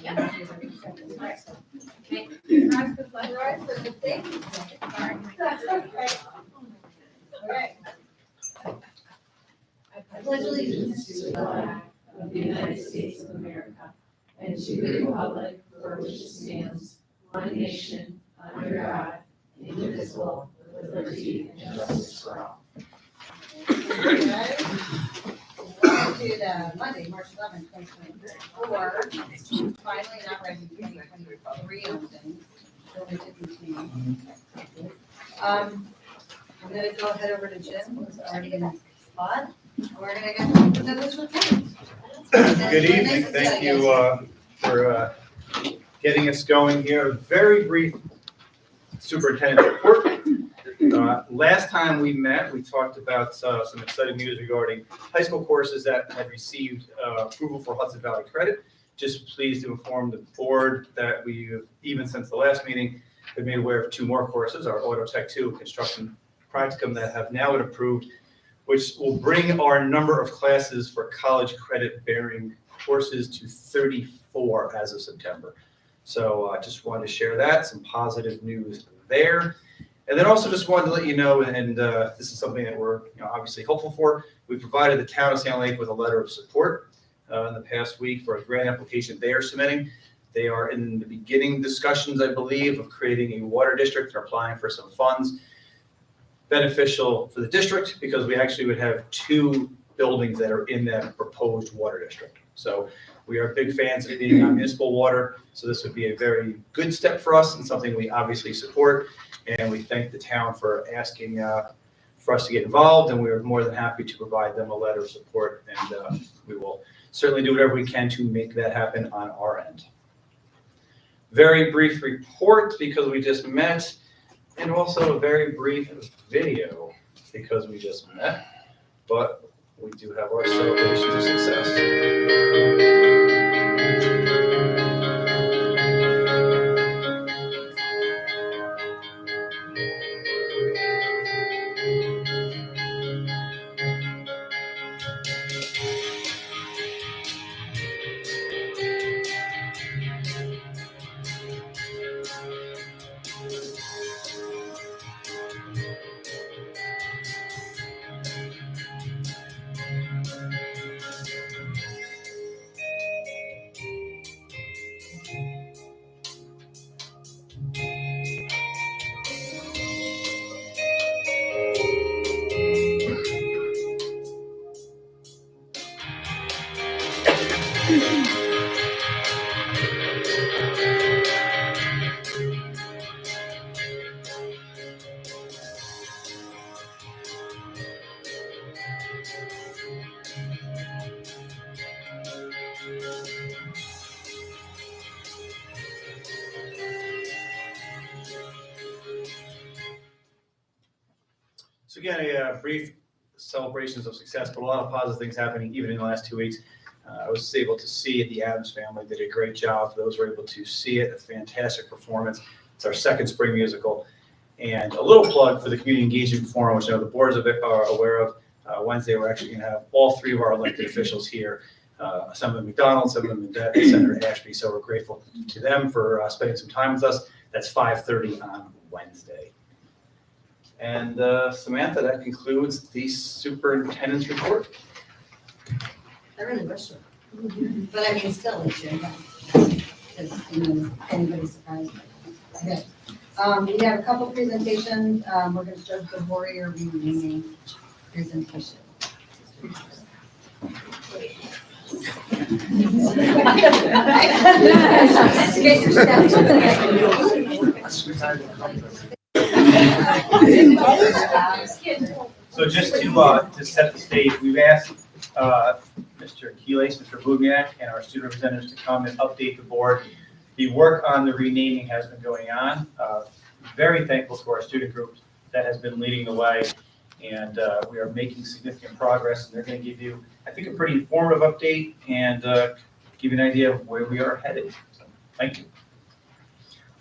I pledge allegiance to the flag of the United States of America and to the republic for which it stands, one nation, under God, indivisible, with liberty and justice for all. Welcome to the Monday, March 11th, 2024. Finally, not ready for 2023 on things. So we should continue. I'm going to go head over to Jim, who's already in his spot. We're going to get to this report. Good evening. Thank you for getting us going here. A very brief superintendent report. Last time we met, we talked about some exciting news regarding high school courses that had received approval for Hudson Valley credit. Just pleased to inform the board that we, even since the last meeting, have made aware of two more courses, our Auto Tech 2 Construction Practicum, that have now been approved, which will bring our number of classes for college credit bearing courses to 34 as of September. So I just wanted to share that, some positive news there. And then also just wanted to let you know, and this is something that we're obviously hopeful for, we provided the town of Sound Lake with a letter of support in the past week for a grant application they are submitting. They are in the beginning discussions, I believe, of creating a water district. They're applying for some funds beneficial for the district because we actually would have two buildings that are in that proposed water district. So we are big fans of it being on municipal water. So this would be a very good step for us and something we obviously support. And we thank the town for asking for us to get involved, and we are more than happy to provide them a letter of support, and we will certainly do whatever we can to make that happen on our end. Very brief report because we just met, and also a very brief video because we just met, but we do have our celebrations of success. So again, a brief celebrations of success, but a lot of positive things happening even in the last 2 weeks. I was able to see it. The Adams family did a great job. For those who were able to see it, a fantastic performance. It's our second spring musical. And a little plug for the Community Engagement Forum, which I know the boards are aware of. Wednesday, we're actually going to have all three of our elected officials here. Some of them McDonald, some of them at Senator Ashby. So we're grateful to them for spending some time with us. That's 5:30 on Wednesday. And Samantha, that concludes the superintendent's report. I really wish so. But I mean, still, it's your because anybody's surprised. Okay. We have a couple presentations. We're going to start with the warrior renaming presentation. Get your So just to set the stage, we've asked Mr. Keelase, Mr. Bugnac, and our student representatives to come and update the board. The work on the renaming has been going on. Very thankful to our student group that has been leading the way, and we are making significant progress. And they're going to give you, I think, a pretty informative update and give you an idea of where we are headed. So, thank you.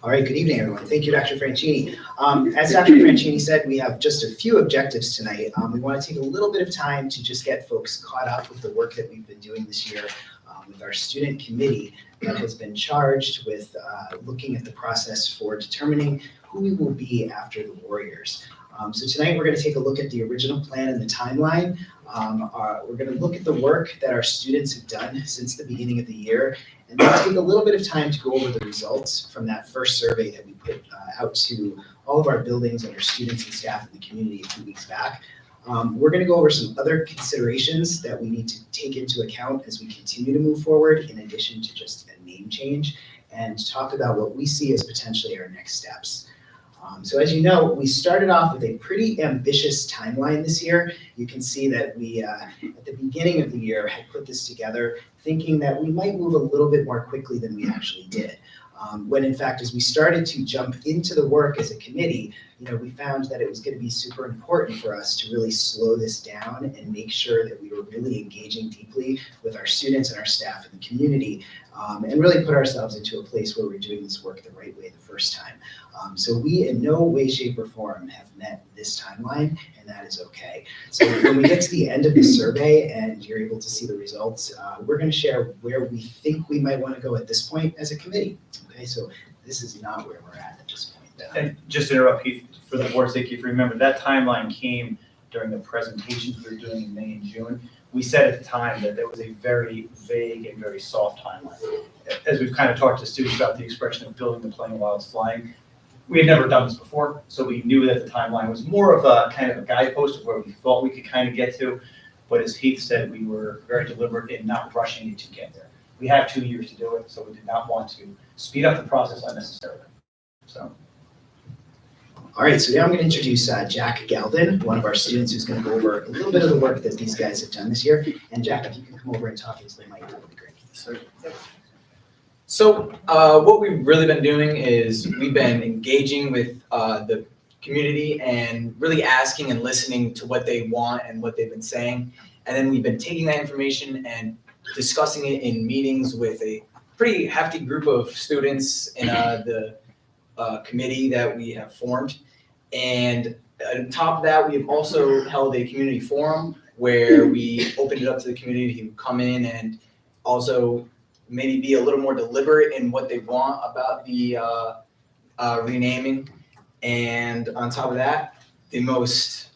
All right, good evening, everyone. Thank you, Dr. Franchini. As Dr. Franchini said, we have just a few objectives tonight. We want to take a little bit of time to just get folks caught up with the work that we've been doing this year. with our student committee that has been charged with looking at the process for determining who we will be after the Warriors. So tonight we're going to take a look at the original plan and the timeline. We're going to look at the work that our students have done since the beginning of the year, and then take a little bit of time to go over the results from that first survey that we put out to all of our buildings and our students and staff in the community a few weeks back. We're going to go over some other considerations that we need to take into account as we continue to move forward, in addition to just a name change, and talk about what we see as potentially our next steps. So as you know, we started off with a pretty ambitious timeline this year. You can see that we, at the beginning of the year, had put this together thinking that we might move a little bit more quickly than we actually did. When in fact, as we started to jump into the work as a committee, we found that it was going to be super important for us to really slow this down and make sure that we were really engaging deeply with our students and our staff in the community, and really put ourselves into a place where we're doing this work the right way the first time. So we in no way, shape, or form have met this timeline, and that is okay. So when we get to the end of the survey and you're able to see the results, we're going to share where we think we might want to go at this point as a committee. Okay, so this is not where we're at this point. And just to interrupt, Keith, for the board's sake, if you remember, that timeline came during the presentations we were doing in May and June. We said at the time that there was a very vague and very soft timeline. As we've kind of talked to students about the expression of building the plane while it's flying, we had never done this before, so we knew that the timeline was more of a kind of a guidepost of where we thought we could kind of get to. But as Heath said, we were very deliberate in not rushing it to get there. We have 2 years to do it, so we did not want to speed up the process unnecessarily. So. All right, so now I'm going to introduce Jack Galvin, one of our students who's going to go over a little bit of the work that these guys have done this year. And Jack, if you can come over and talk into the mic, that would be great. So what we've really been doing is we've been engaging with the community and really asking and listening to what they want and what they've been saying. And then we've been taking that information and discussing it in meetings with a pretty hefty group of students in the committee that we have formed. And on top of that, we have also held a community forum where we opened it up to the community to come in and also maybe be a little more deliberate in what they want about the renaming. And on top of that, the most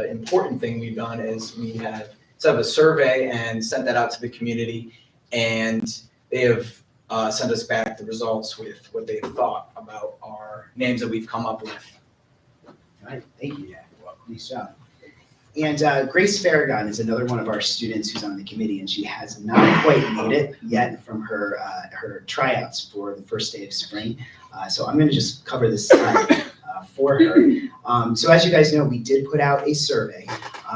important thing we've done is we have set up a survey and sent that out to the community, and they have sent us back the results with what they thought about our names that we've come up with. All right, thank you, Jack. Nice job. And Grace Farragon is another one of our students who's on the committee, and she has not quite made it yet from her her tryouts for the first day of spring. So I'm going to just cover this slide for her. So as you guys know, we did put out a survey.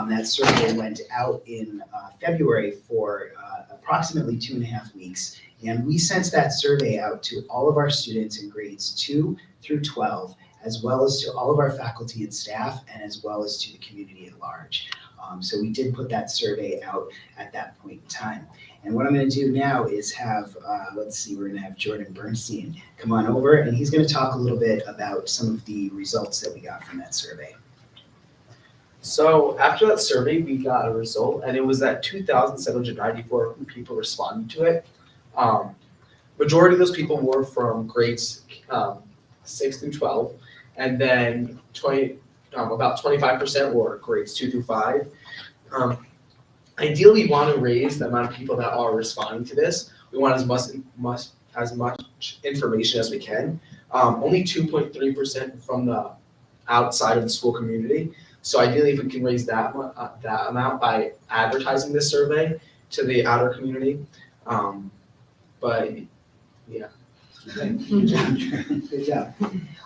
That survey went out in February for approximately 2.5 weeks. And we sent that survey out to all of our students in grades 2 through 12, as well as to all of our faculty and staff, and as well as to the community at large. So we did put that survey out at that point in time. And what I'm going to do now is have, let's see, we're going to have Jordan Bernstein come on over, and he's going to talk a little bit about some of the results that we got from that survey. So after that survey, we got a result, and it was that 2,794 people responded to it. Majority of those people were from grades 6 through 12, and then about 25% were grades 2 through 5. Ideally, we want to raise the amount of people that are responding to this. We want as much information as we can. Only 2.3% from the outside of the school community. So ideally, if we can raise that amount by advertising this survey to the outer community. But yeah. Good job. Good job.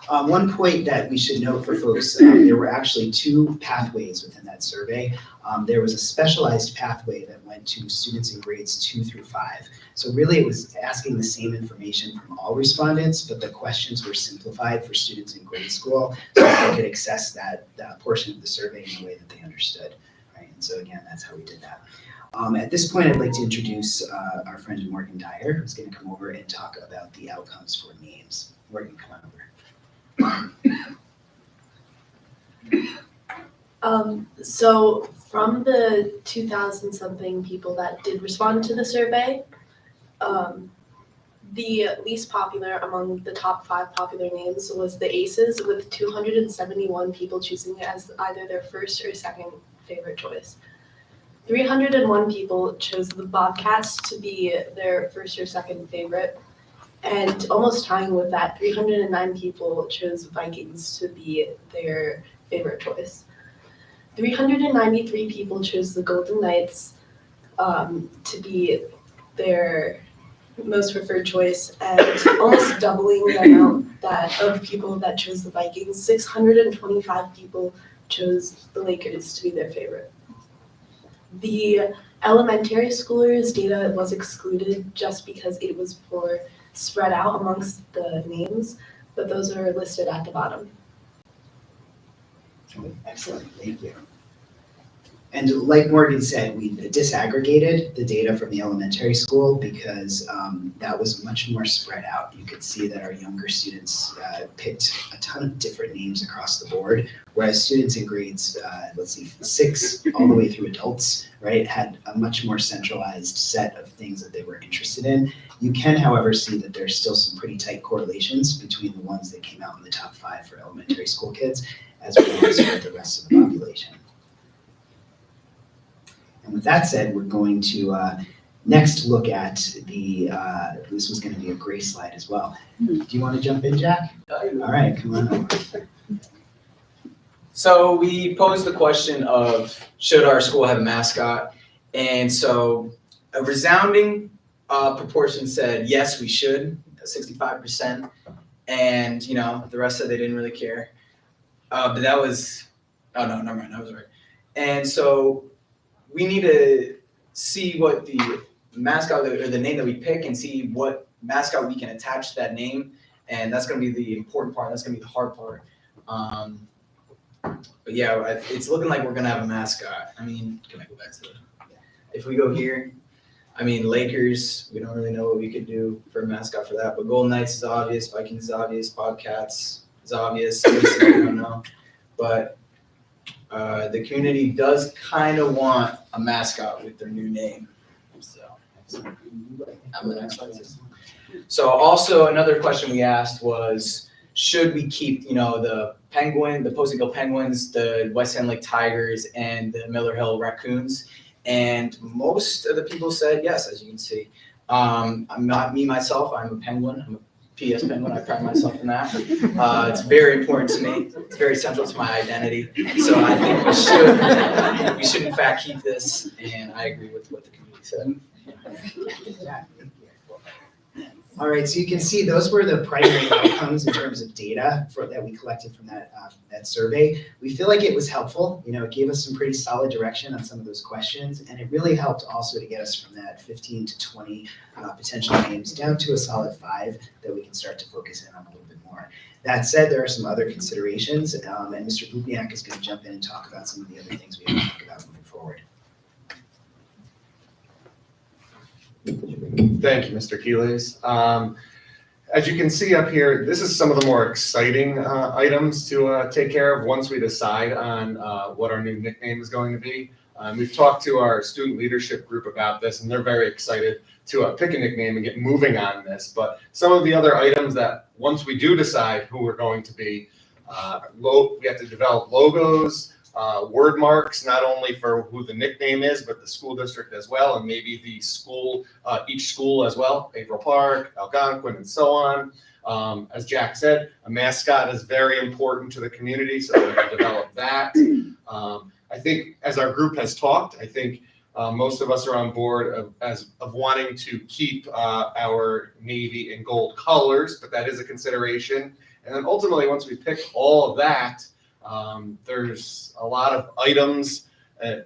One point that we should note for folks, there were actually 2 pathways within that survey. There was a specialized pathway that went to students in grades 2 through 5. So really it was asking the same information from all respondents, but the questions were simplified for students in grade school so that they could access that portion of the survey in a way that they understood. Right? And so again, that's how we did that. At this point, I'd like to introduce our friend Morgan Dyer, who's going to come over and talk about the outcomes for names. Morgan, come on over. So From the 2,000 something people that did respond to the survey, the least popular among the top 5 popular names was the Aces, with 271 people choosing it as either their first or second favorite choice. 301 people chose the Bobcats to be their first or second favorite, and almost tying with that, 309 people chose Vikings to be their favorite choice. 393 people chose the Golden Knights to be their most preferred choice, and almost doubling the amount of people that chose the Vikings. 625 people chose the Lakers to be their favorite. The elementary schoolers data was excluded just because it was spread out amongst the names, but those are listed at the bottom. Excellent, thank you. And like Morgan said, we disaggregated the data from the elementary school because that was much more spread out. You could see that our younger students picked a ton of different names across the board, whereas students in grades, 6 all the way through adults, right, had a much more centralized set of things that they were interested in. You can, however, see that there's still some pretty tight correlations between the ones that came out in the top 5 for elementary school kids, as well as for the rest of the population. And with that said, we're going to next look at this was going to be a gray slide as well. Do you want to jump in, Jack? All right, come on over. So we posed the question of, should our school have a mascot? And so a resounding proportion said, yes, we should, 65%. And, the rest said they didn't really care. But that was, oh no, never mind, I was right. And so we need to see what the mascot or the name that we pick and see what mascot we can attach to that name. And that's going to be the important part. That's going to be the hard part. But yeah, it's looking like we're going to have a mascot. I mean, can I go back to if we go here, I mean, Lakers, we don't really know what we could do for a mascot for that. But Golden Knights is obvious. Vikings is obvious. Bobcats is obvious. I don't know. But the community does kind of want a mascot with their new name. So, the next slide. So also another question we asked was, should we keep, the Penguin, the Postage Hill Penguins, the West End Lake Tigers, and the Miller Hill Raccoons? And most of the people said yes, as you can see. I'm not me myself. I'm a Penguin. I'm a PS Penguin. I pride myself in that. It's very important to me. It's very central to my identity. So I think we should in fact keep this. And I agree with what the community said. All right, so you can see those were the primary outcomes in terms of data that we collected from that survey. We feel like it was helpful. It gave us some pretty solid direction on some of those questions, and it really helped also to get us from that 15 to 20 potential names down to a solid 5 that we can start to focus in on a little bit more. That said, there are some other considerations, and Mr. Bubniak is going to jump in and talk about some of the other things we have to talk about moving forward. Thank you, Mr. Keeles. As you can see up here, this is some of the more exciting items to take care of once we decide on what our new nickname is going to be. We've talked to our student leadership group about this, and they're very excited to pick a nickname and get moving on this. But some of the other items that once we do decide who we're going to be, we have to develop logos, word marks, not only for who the nickname is, but the school district as well, and maybe the school, each school as well, Averill Park, Algonquin, and so on. As Jack said, a mascot is very important to the community, so we have to develop that. I think as our group has talked, I think most of us are on board of wanting to keep our navy and gold colors, but that is a consideration. And then ultimately, once we pick all of that, there's a lot of items.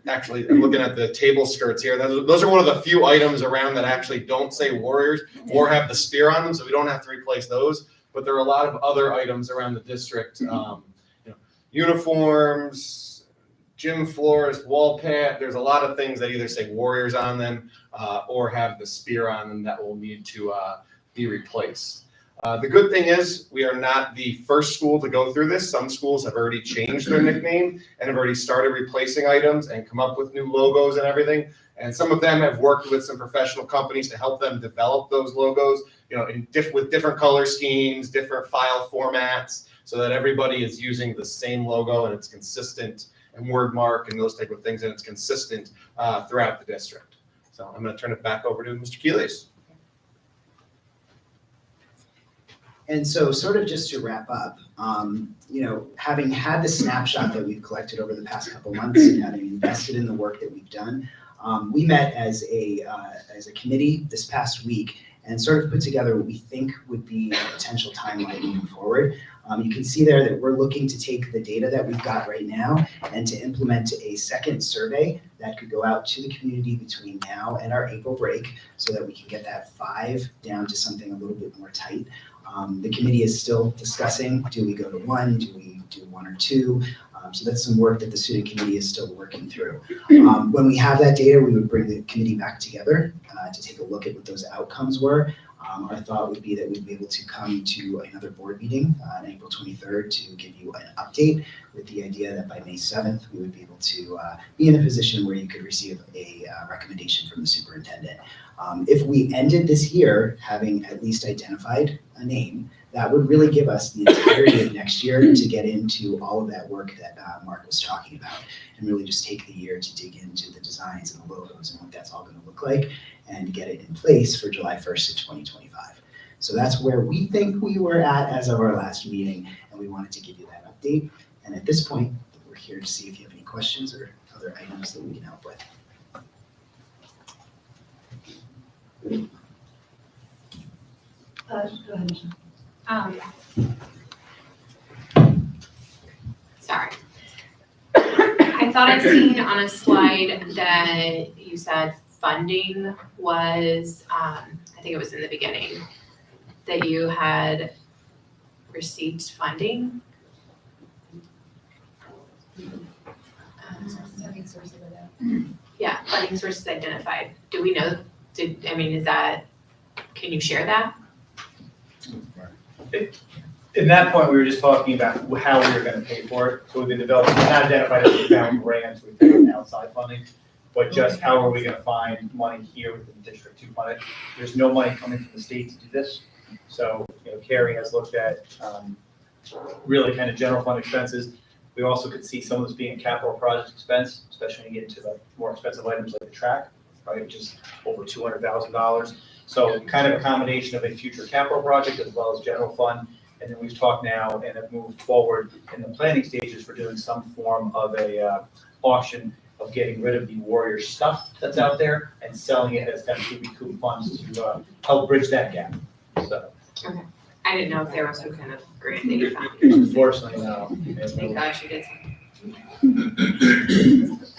Actually, I'm looking at the table skirts here. Those are one of the few items around that actually don't say Warriors or have the spear on them, so we don't have to replace those. But there are a lot of other items around the district, uniforms, gym floors, wall pad. There's a lot of things that either say Warriors on them or have the spear on them that will need to be replaced. The good thing is we are not the first school to go through this. Some schools have already changed their nickname and have already started replacing items and come up with new logos and everything. And some of them have worked with some professional companies to help them develop those logos, with different color schemes, different file formats, so that everybody is using the same logo and it's consistent, and word mark and those type of things, and it's consistent throughout the district. So I'm going to turn it back over to Mr. Keelys. And so sort of just to wrap up, having had the snapshot that we've collected over the past couple months and having invested in the work that we've done, we met as a committee this past week and sort of put together what we think would be a potential timeline moving forward. You can see there that we're looking to take the data that we've got right now and to implement a second survey that could go out to the community between now and our April break so that we can get that 5 down to something a little bit more tight. The committee is still discussing, do we go to 1, do we do 1 or 2? So that's some work that the student committee is still working through. When we have that data, we would bring the committee back together to take a look at what those outcomes were. Our thought would be that we'd be able to come to another board meeting on April 23rd to give you an update with the idea that by May 7th, we would be able to be in a position where you could receive a recommendation from the superintendent. If we ended this year having at least identified a name, that would really give us the entirety of next year to get into all of that work that Mark was talking about, and really just take the year to dig into the designs and the logos and what that's all going to look like and get it in place for July 1st of 2025. So that's where we think we were at as of our last meeting, and we wanted to give you that update. And at this point, we're here to see if you have any questions or other items that we can help with. Go ahead, Michelle. Sorry. I thought I'd seen on a slide that you said funding was, I think it was in the beginning, that you had received funding. Yeah, funding sources identified. Do we know, is that, can you share that? In that point, we were just talking about how we were gonna pay for it. So we've been developing, not identified as we found grants, we found outside funding, but just how are we gonna find money here within the district to fund it? There's no money coming from the state to do this. So, Carrie has looked at, really kind of general fund expenses. We also could see some of this being a capital project expense, especially when you get into the more expensive items like the track, right, which is over $200,000. So kind of a combination of a future capital project as well as general fund. And then we've talked now and have moved forward in the planning stages for doing some form of a auction of getting rid of the Warrior stuff that's out there and selling it as kind of recoup funds to help bridge that gap. So. Okay. I didn't know if there was some kind of grant that you found. Unfortunately, no. Thank God you did.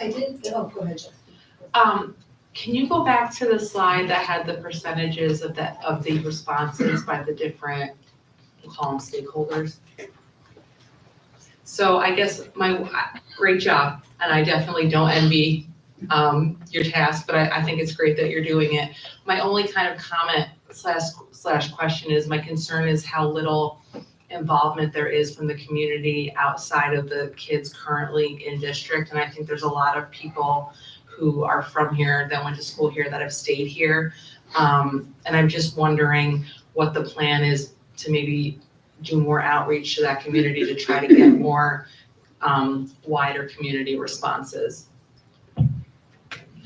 I did, oh, go ahead, Jeff. Can you go back to the slide that had the percentages of the responses by the different, we'll call them stakeholders? So I guess great job, and I definitely don't envy your task, but I think it's great that you're doing it. My only kind of comment slash question is, my concern is how little involvement there is from the community outside of the kids currently in district. And I think there's a lot of people who are from here that went to school here that have stayed here. And I'm just wondering what the plan is to maybe do more outreach to that community to try to get more wider community responses.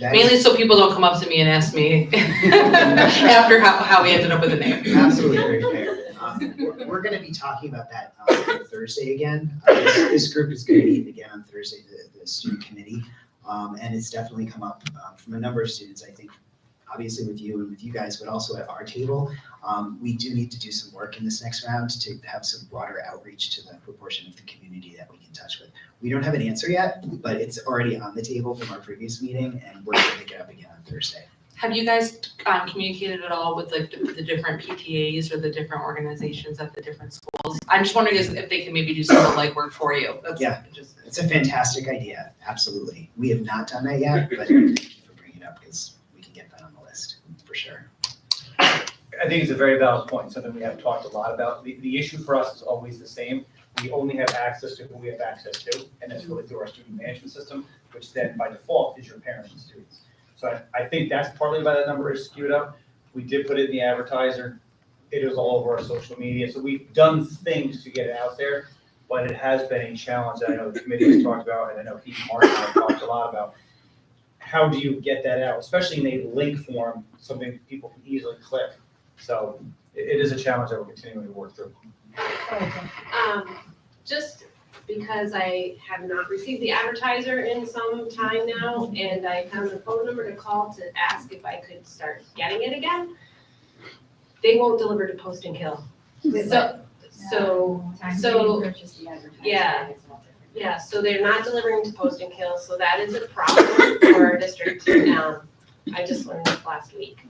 Mainly so people don't come up to me and ask me after how we ended up with the name. Absolutely, very fair. We're going to be talking about that on Thursday again. This group is going to meet again on Thursday, the student committee. And it's definitely come up from a number of students, I think, obviously with you and with you guys, but also at our table. We do need to do some work in this next round to have some broader outreach to the proportion of the community that we can touch with. We don't have an answer yet, but it's already on the table from our previous meeting, and we're going to pick it up again on Thursday. Have you guys communicated at all with like the different PTAs or the different organizations at the different schools? I'm just wondering if they can maybe do some of the legwork for you. It's a fantastic idea, absolutely. We have not done that yet, but thank you for bringing it up because we can get that on the list for sure. I think it's a very valid point, something we have talked a lot about. The issue for us is always the same. We only have access to who we have access to, and that's really through our student management system, which then by default is your parents and students. So I think that's partly why that number is skewed up. We did put it in the advertiser. It is all over our social media. So we've done things to get it out there, but it has been a challenge that I know the committee has talked about, and I know Pete and Mark have talked a lot about. How do you get that out, especially in a link form, something people can easily click? So it is a challenge that we're continuing to work through. Just because I have not received the advertiser in some time now, and I found a phone number to call to ask if I could start getting it again, they won't deliver to Post and Kill. Yeah, so they're not delivering to Post and Kill, so that is a problem for our district. I just learned this last week.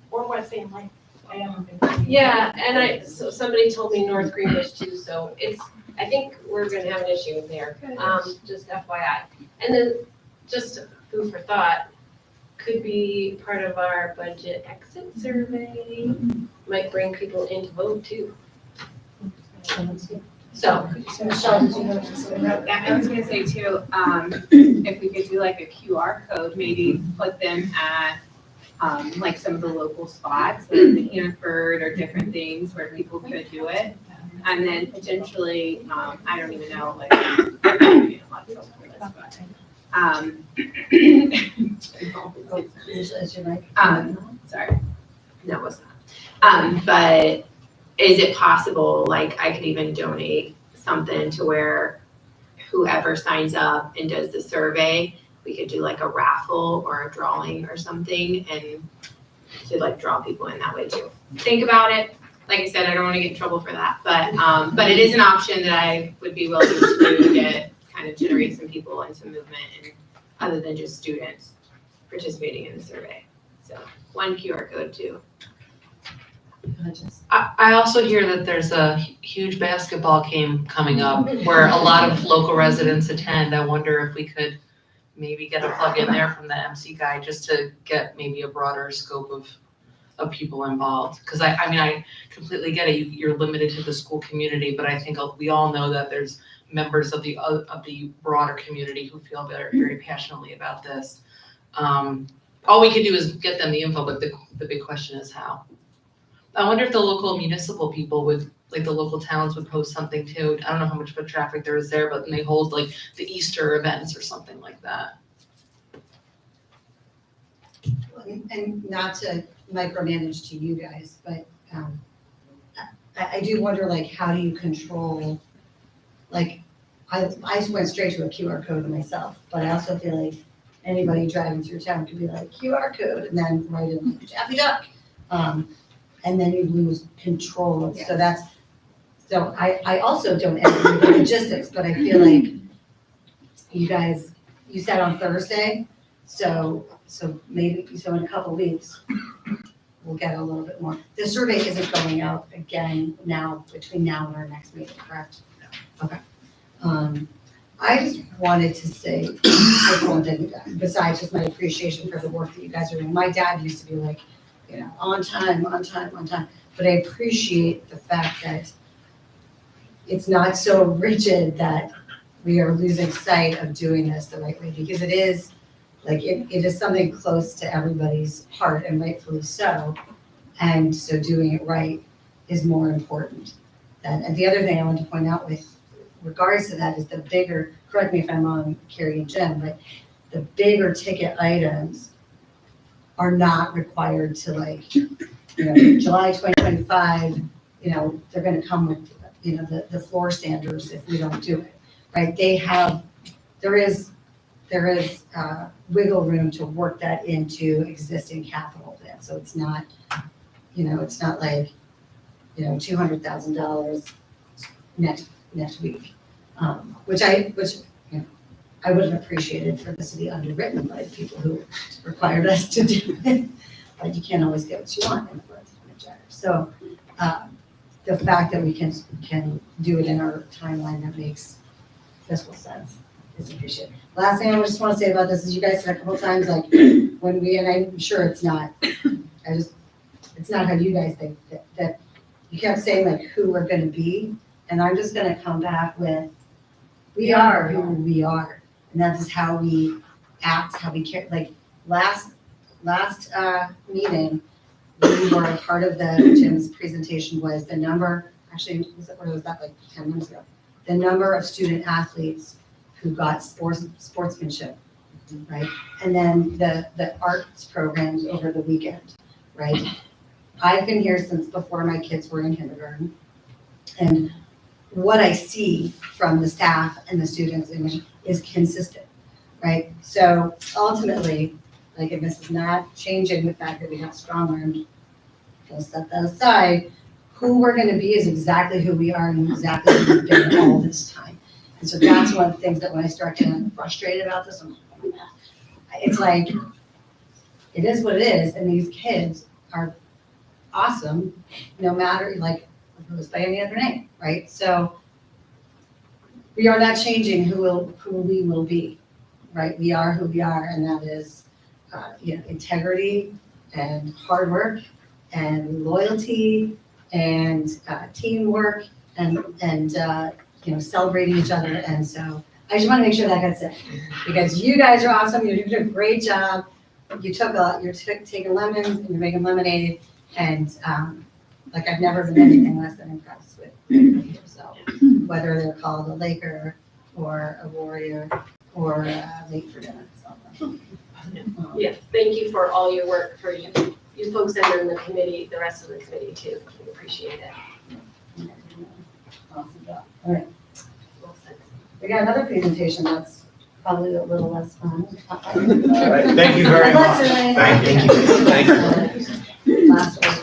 Or West Sam, like, I haven't been. Yeah, and so somebody told me North Greenwich too, so I think we're gonna have an issue there, just FYI. And then, just food for thought, could be part of our budget exit survey, might bring people in to vote too. So, Michelle, did you have something? I was gonna say too, if we could do like a QR code, maybe put them at, like some of the local spots, like the Hanford or different things where people could do it. And then potentially, I don't even know, like, Is your mic? sorry, no, it was not. But is it possible, like, I could even donate something to where whoever signs up and does the survey, we could do like a raffle or a drawing or something, and to like draw people in that way too. Think about it. Like I said, I don't want to get in trouble for that, but it is an option that I would be willing to do to get, kind of generate some people into movement, and other than just students participating in the survey. So one QR code too. I also hear that there's a huge basketball game coming up where a lot of local residents attend. I wonder if we could maybe get a plug in there from the MC guy, just to get maybe a broader scope of people involved. Because I mean, I completely get it, you're limited to the school community, but I think we all know that there's members of the broader community who feel very, very passionately about this. All we can do is get them the info, but the big question is how. I wonder if the local municipal people would, like the local towns would post something too. I don't know how much foot traffic there is there, but they hold like the Easter events or something like that. And not to micromanage to you guys, but I do wonder, like, how do you control, like, I went straight to a QR code myself, but I also feel like anybody driving through town could be like, QR code, and then write in Daffy Duck. And then you lose control of, so I also don't envy the logistics, but I feel like you guys, you said on Thursday, so maybe, so in a couple weeks, we'll get a little bit more. The survey isn't going out again now, between now and our next meeting, correct? No. Okay. I just wanted to say, besides just my appreciation for the work that you guys are doing. My dad used to be like, you know, on time. But I appreciate the fact that it's not so rigid that we are losing sight of doing this the right way, because it is, like, it is something close to everybody's heart, and rightfully so. And so doing it right is more important. And the other thing I want to point out with regards to that is the bigger, correct me if I'm wrong, Carrie and Jen, but the bigger ticket items are not required to, like, you know, July 2025, you know, they're gonna come with, you know, the floor standards if we don't do it, right? There is wiggle room to work that into existing capital plan, so it's not, you know, it's not like, you know, $200,000 next week, which you know, I would have appreciated for this to be underwritten by the people who required us to do it, but you can't always get what you want in the budget. So the fact that we can do it in our timeline that makes fiscal sense is appreciated. Last thing I just want to say about this is, you guys said a couple times, like, when we, and I'm sure it's not, it's not how you guys think, that you kept saying like who we're gonna be, and I'm just gonna come back with, we are who we are, and that is how we act, how we care, like, last meeting, we were, part of Jim's presentation was the number, actually, was that like 10 minutes ago? The number of student athletes who got sportsmanship, right? And then the arts programs over the weekend, right? I've been here since before my kids were in kindergarten. And what I see from the staff and the students is consistent, right? So ultimately, like, if this is not changing the fact that we have strong arms, we'll set that aside. Who we're gonna be is exactly who we are and exactly who we've been all this time. And so that's one of the things that when I start getting frustrated about this, I'm like, it's like, it is what it is, and these kids are awesome, no matter, like, goes by any other name, right? So we are not changing who we will be, right? We are who we are, and that is, integrity and hard work and loyalty and teamwork and celebrating each other. And so I just want to make sure that gets said, because you guys are awesome. You're doing a great job. You're taking lemons and you're making lemonade, and like, I've never been anything less than impressed with you. So whether they're called a Laker or a Warrior or late for dinner. So, Yes, thank you for all your work, for you folks that are in the committee, the rest of the committee too. We appreciate it. awesome job. All right. We got another presentation that's probably a little less fun. All right, thank you very much. Thank you. Thank you. Last one.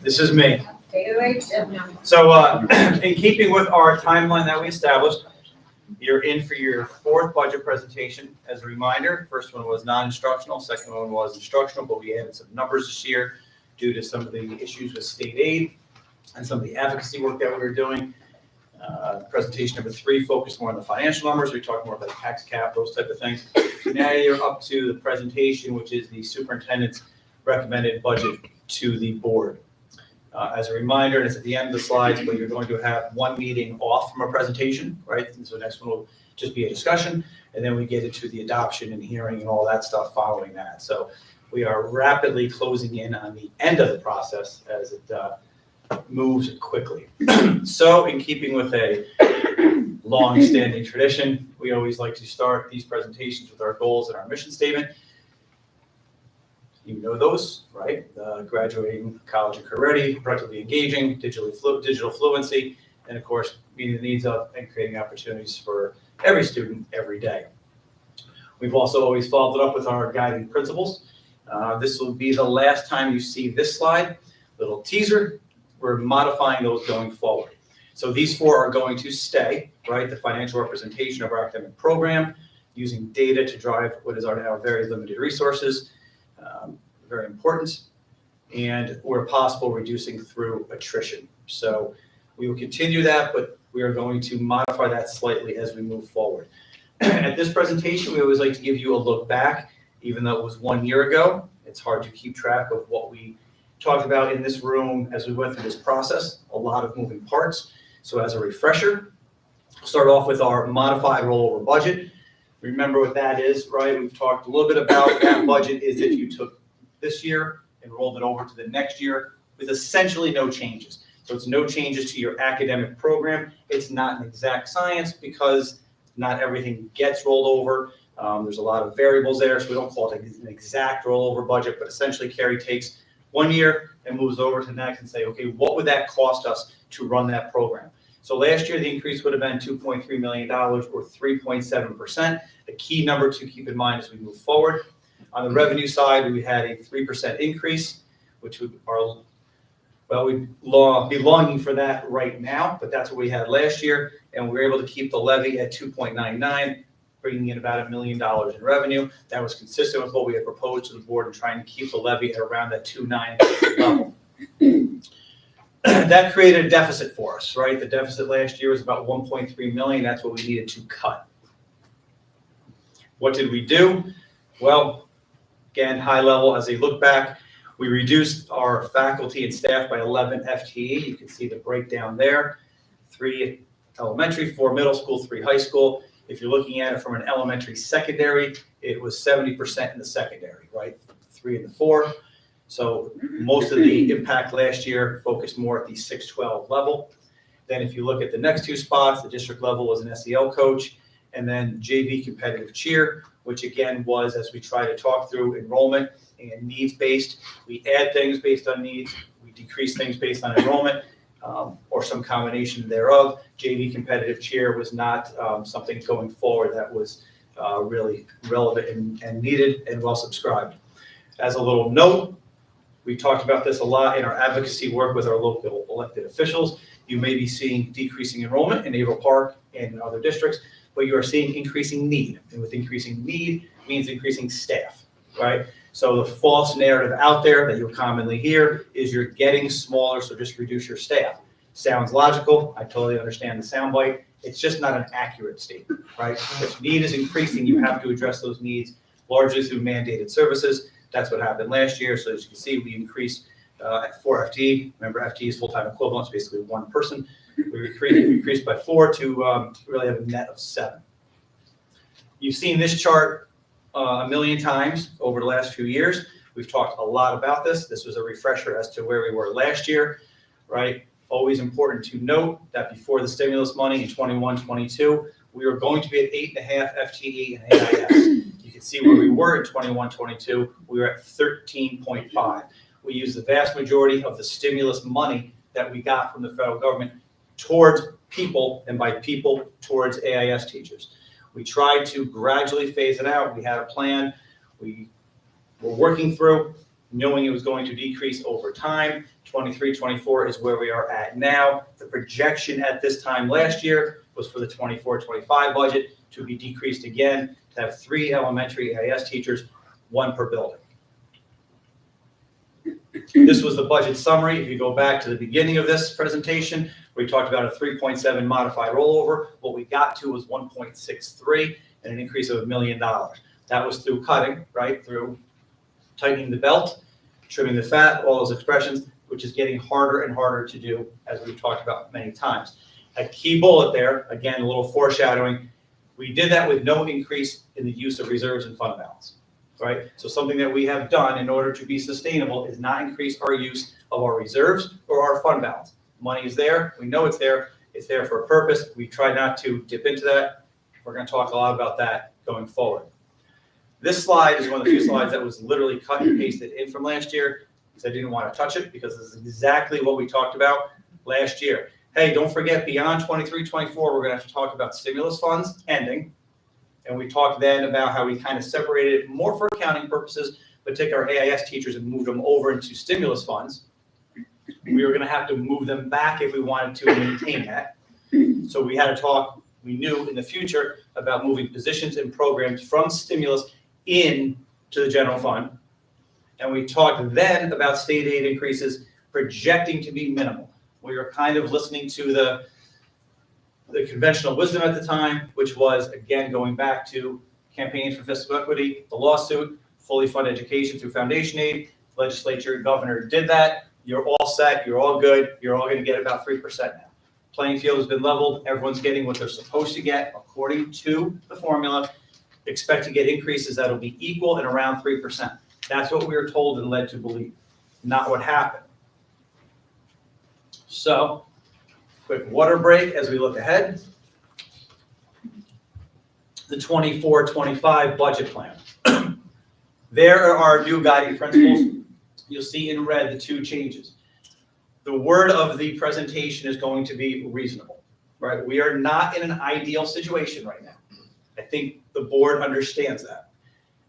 This is me. Take it away. So in keeping with our timeline that we established, you're in for your fourth budget presentation. As a reminder, first one was non-instructional, second one was instructional, but we added some numbers this year due to some of the issues with state aid and some of the advocacy work that we were doing. Presentation number 3 focused more on the financial numbers. We talked more about tax cap, those type of things. Now you're up to the presentation, which is the superintendent's recommended budget to the board. As a reminder, and it's at the end of the slides, but you're going to have one meeting off from a presentation, right? And so the next one will just be a discussion, and then we get into the adoption and hearing and all that stuff following that. So we are rapidly closing in on the end of the process as it moves quickly. So in keeping with a long-standing tradition, we always like to start these presentations with our goals and our mission statement. You know those, right? Graduating college and career ready, productively engaging, digital fluency, and of course, meeting the needs of and creating opportunities for every student every day. We've also always followed it up with our guiding principles. This will be the last time you see this slide. Little teaser, we're modifying those going forward. So these 4 are going to stay, right? The financial representation of our academic program, using data to drive what is our now very limited resources, very important, and where possible, reducing through attrition. So we will continue that, but we are going to modify that slightly as we move forward. At this presentation, we always like to give you a look back, even though it was 1 year ago. It's hard to keep track of what we talked about in this room as we went through this process, a lot of moving parts. So as a refresher, we'll start off with our modified rollover budget. Remember what that is, right? We've talked a little bit about that budget is if you took this year and rolled it over to the next year with essentially no changes. So it's no changes to your academic program. It's not an exact science because not everything gets rolled over. There's a lot of variables there, so we don't call it an exact rollover budget, but essentially Carrie takes 1 year and moves over to the next and say, okay, what would that cost us to run that program? So last year, the increase would have been $2.3 million or 3.7%. A key number to keep in mind as we move forward. On the revenue side, we had a 3% increase, which we'd be longing for that right now, but that's what we had last year. And we were able to keep the levy at 2.99, bringing in about $1 million in revenue. That was consistent with what we had proposed to the board and trying to keep the levy at around that 2.9 level. That created a deficit for us, right? The deficit last year was about 1.3 million. That's what we needed to cut. What did we do? Well, again, high level, as they look back, we reduced our faculty and staff by 11 FTE. You can see the breakdown there. 3 elementary, 4 middle school, 3 high school. If you're looking at it from an elementary secondary, it was 70% in the secondary, right? 3 in the 4. So most of the impact last year focused more at the 6-12 level. Then if you look at the next 2 spots, the district level was an SEL coach, and then JV competitive cheer, which again was, as we try to talk through, enrollment and needs-based. We add things based on needs, we decrease things based on enrollment, or some combination thereof. JV competitive cheer was not something going forward that was really relevant and needed and well subscribed. As a little note, we talked about this a lot in our advocacy work with our local elected officials. You may be seeing decreasing enrollment in Averill Park and in other districts, but you are seeing increasing need. And with increasing need means increasing staff, right? So the false narrative out there that you'll commonly hear is you're getting smaller, so just reduce your staff. Sounds logical. I totally understand the soundbite. It's just not an accurate statement, right? If need is increasing, you have to address those needs largely through mandated services. That's what happened last year. So as you can see, we increased at 4 FTE. Remember, FTE is full-time equivalents, basically 1 person. We increased by 4 to really have a net of 7. You've seen this chart a million times over the last few years. We've talked a lot about this. This was a refresher as to where we were last year, right? Always important to note that before the stimulus money in 21-22, we were going to be at 8.5 FTE and AIS. You can see where we were in 21-22. We were at 13.5. We used the vast majority of the stimulus money that we got from the federal government towards people, and by people, towards AIS teachers. We tried to gradually phase it out. We had a plan we were working through, knowing it was going to decrease over time. 23-24 is where we are at now. The projection at this time last year was for the 24-25 budget to be decreased again, to have 3 elementary AIS teachers, 1 per building. This was the budget summary. If you go back to the beginning of this presentation, we talked about a 3.7 modified rollover. What we got to was 1.63 and an increase of $1 million. That was through cutting, right? Through tightening the belt, trimming the fat, all those expressions, which is getting harder and harder to do, as we've talked about many times. A key bullet there, again, a little foreshadowing, we did that with no increase in the use of reserves and fund balance, right? So something that we have done in order to be sustainable is not increase our use of our reserves or our fund balance. Money is there, we know it's there for a purpose. We try not to dip into that. We're going to talk a lot about that going forward. This slide is one of the few slides that was literally cut and pasted in from last year, because I didn't want to touch it, because this is exactly what we talked about last year. Hey, don't forget, beyond 23-24, we're going to have to talk about stimulus funds ending. And we talked then about how we kind of separated it more for accounting purposes, but take our AIS teachers and move them over into stimulus funds. We were going to have to move them back if we wanted to maintain that. So we had to talk, we knew in the future, about moving positions and programs from stimulus into the general fund. And we talked then about state aid increases projecting to be minimal. We were kind of listening to the conventional wisdom at the time, which was, again, going back to campaigns for fiscal equity, the lawsuit, fully fund education through foundation aid. Legislature, governor did that. You're all set. You're all good. You're all going to get about 3% now. Playing field has been leveled. Everyone's getting what they're supposed to get according to the formula. Expect to get increases that'll be equal and around 3%. That's what we were told and led to believe, not what happened. So, quick water break as we look ahead. The 24-25 budget plan. There are our new guiding principles. You'll see in red the 2 changes. The word of the presentation is going to be reasonable. right? We are not in an ideal situation right now. I think the board understands that.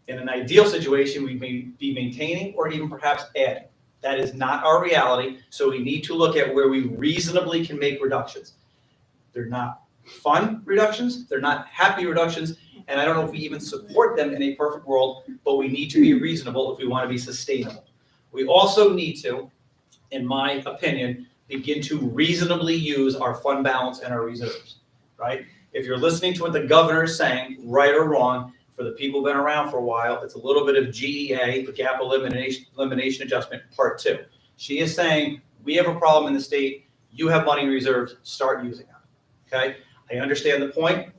In an ideal situation, we may be maintaining or even perhaps adding. That is not our reality, so we need to look at where we reasonably can make reductions. They're not fun reductions, they're not happy reductions, and I don't know if we even support them in a perfect world, but we need to be reasonable if we want to be sustainable. We also need to, in my opinion, begin to reasonably use our fund balance and our reserves, right? If you're listening to what the governor is saying, right or wrong, for the people who've been around for a while, it's a little bit of GEA, the gap elimination adjustment, part 2. She is saying, we have a problem in the state, you have money in reserves, start using them, okay? I understand the point.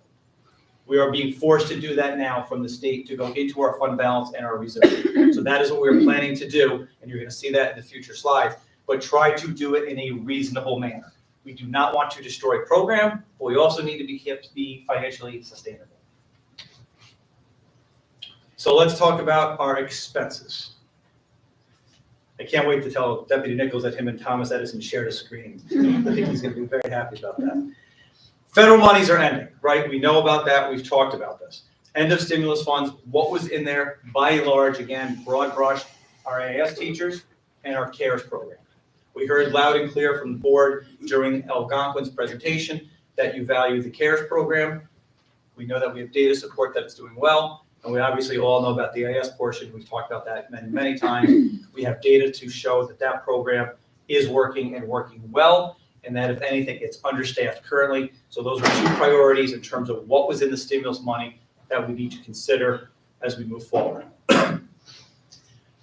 We are being forced to do that now from the state to go into our fund balance and our reserves. So that is what we're planning to do, and you're gonna see that in the future slides, but try to do it in a reasonable manner. We do not want to destroy program, but we also need to be financially sustainable. So let's talk about our expenses. I can't wait to tell Deputy Nichols that him and Thomas Edison shared a screen. I think he's gonna be very happy about that. Federal monies are ending, right? We know about that, we've talked about this. End of stimulus funds, what was in there, by and large, again, broad brush, our AIS teachers and our CARES program. We heard loud and clear from the board during Algonquin's presentation that you value the CARES program. We know that we have data support that it's doing well. And we obviously all know about the AIS portion. We've talked about that many, many times. We have data to show that that program is working and working well, and that if anything, it's understaffed currently. So those are 2 priorities in terms of what was in the stimulus money that we need to consider as we move forward.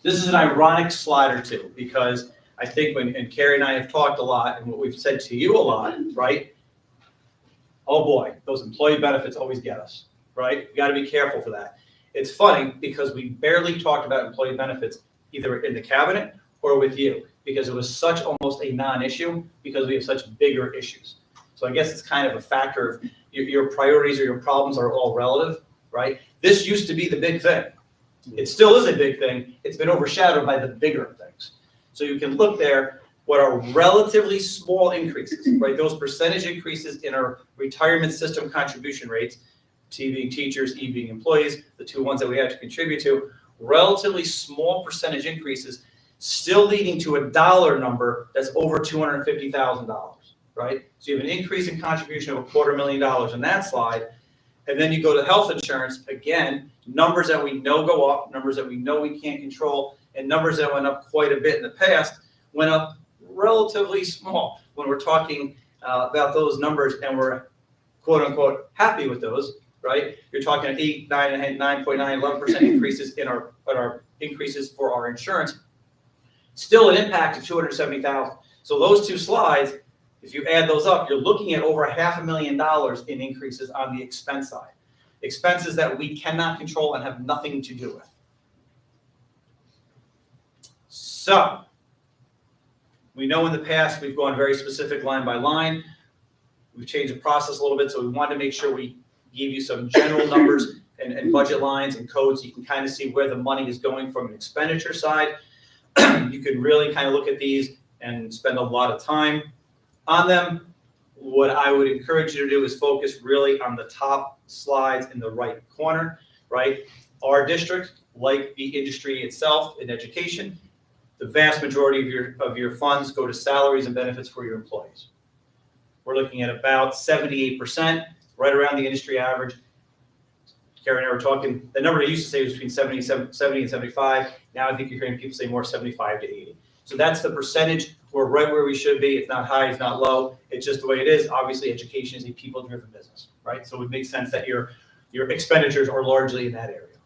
This is an ironic slide or two, because I think and Carrie and I have talked a lot, and what we've said to you a lot, right? Oh boy, those employee benefits always get us, right? You gotta be careful for that. It's funny because we barely talked about employee benefits either in the cabinet or with you, because it was such almost a non-issue because we have such bigger issues. So I guess it's kind of a factor of your priorities or your problems are all relative, right? This used to be the big thing. It still is a big thing. It's been overshadowed by the bigger things. So you can look there, what are relatively small increases, right? Those percentage increases in our retirement system contribution rates, T being teachers, E being employees, the 2 ones that we have to contribute to, relatively small percentage increases, still leading to a dollar number that's over $250,000, right? So you have an increase in contribution of $250,000 in that slide, and then you go to health insurance, again, numbers that we know go up, numbers that we know we can't control, and numbers that went up quite a bit in the past went up relatively small. When we're talking about those numbers and we're quote unquote happy with those, right? You're talking 8, 9, 9.9, 11% increases in our increases for our insurance. Still an impact of $270,000. So those 2 slides, if you add those up, you're looking at over $500,000 in increases on the expense side. Expenses that we cannot control and have nothing to do with. So, we know in the past we've gone very specific line by line. We've changed the process a little bit, so we wanted to make sure we gave you some general numbers and budget lines and codes so you can kind of see where the money is going from an expenditure side. You can really kind of look at these and spend a lot of time on them. What I would encourage you to do is focus really on the top slides in the right corner, right? Our district, like the industry itself in education, the vast majority of your funds go to salaries and benefits for your employees. We're looking at about 78%, right around the industry average. Karen and I were talking, the number I used to say was between 70 and 75. Now I think you're hearing people say more 75 to 80. So that's the percentage. We're right where we should be. It's not high, it's not low. It's just the way it is. Obviously, education is a people-driven business, right? So it makes sense that your expenditures are largely in that area.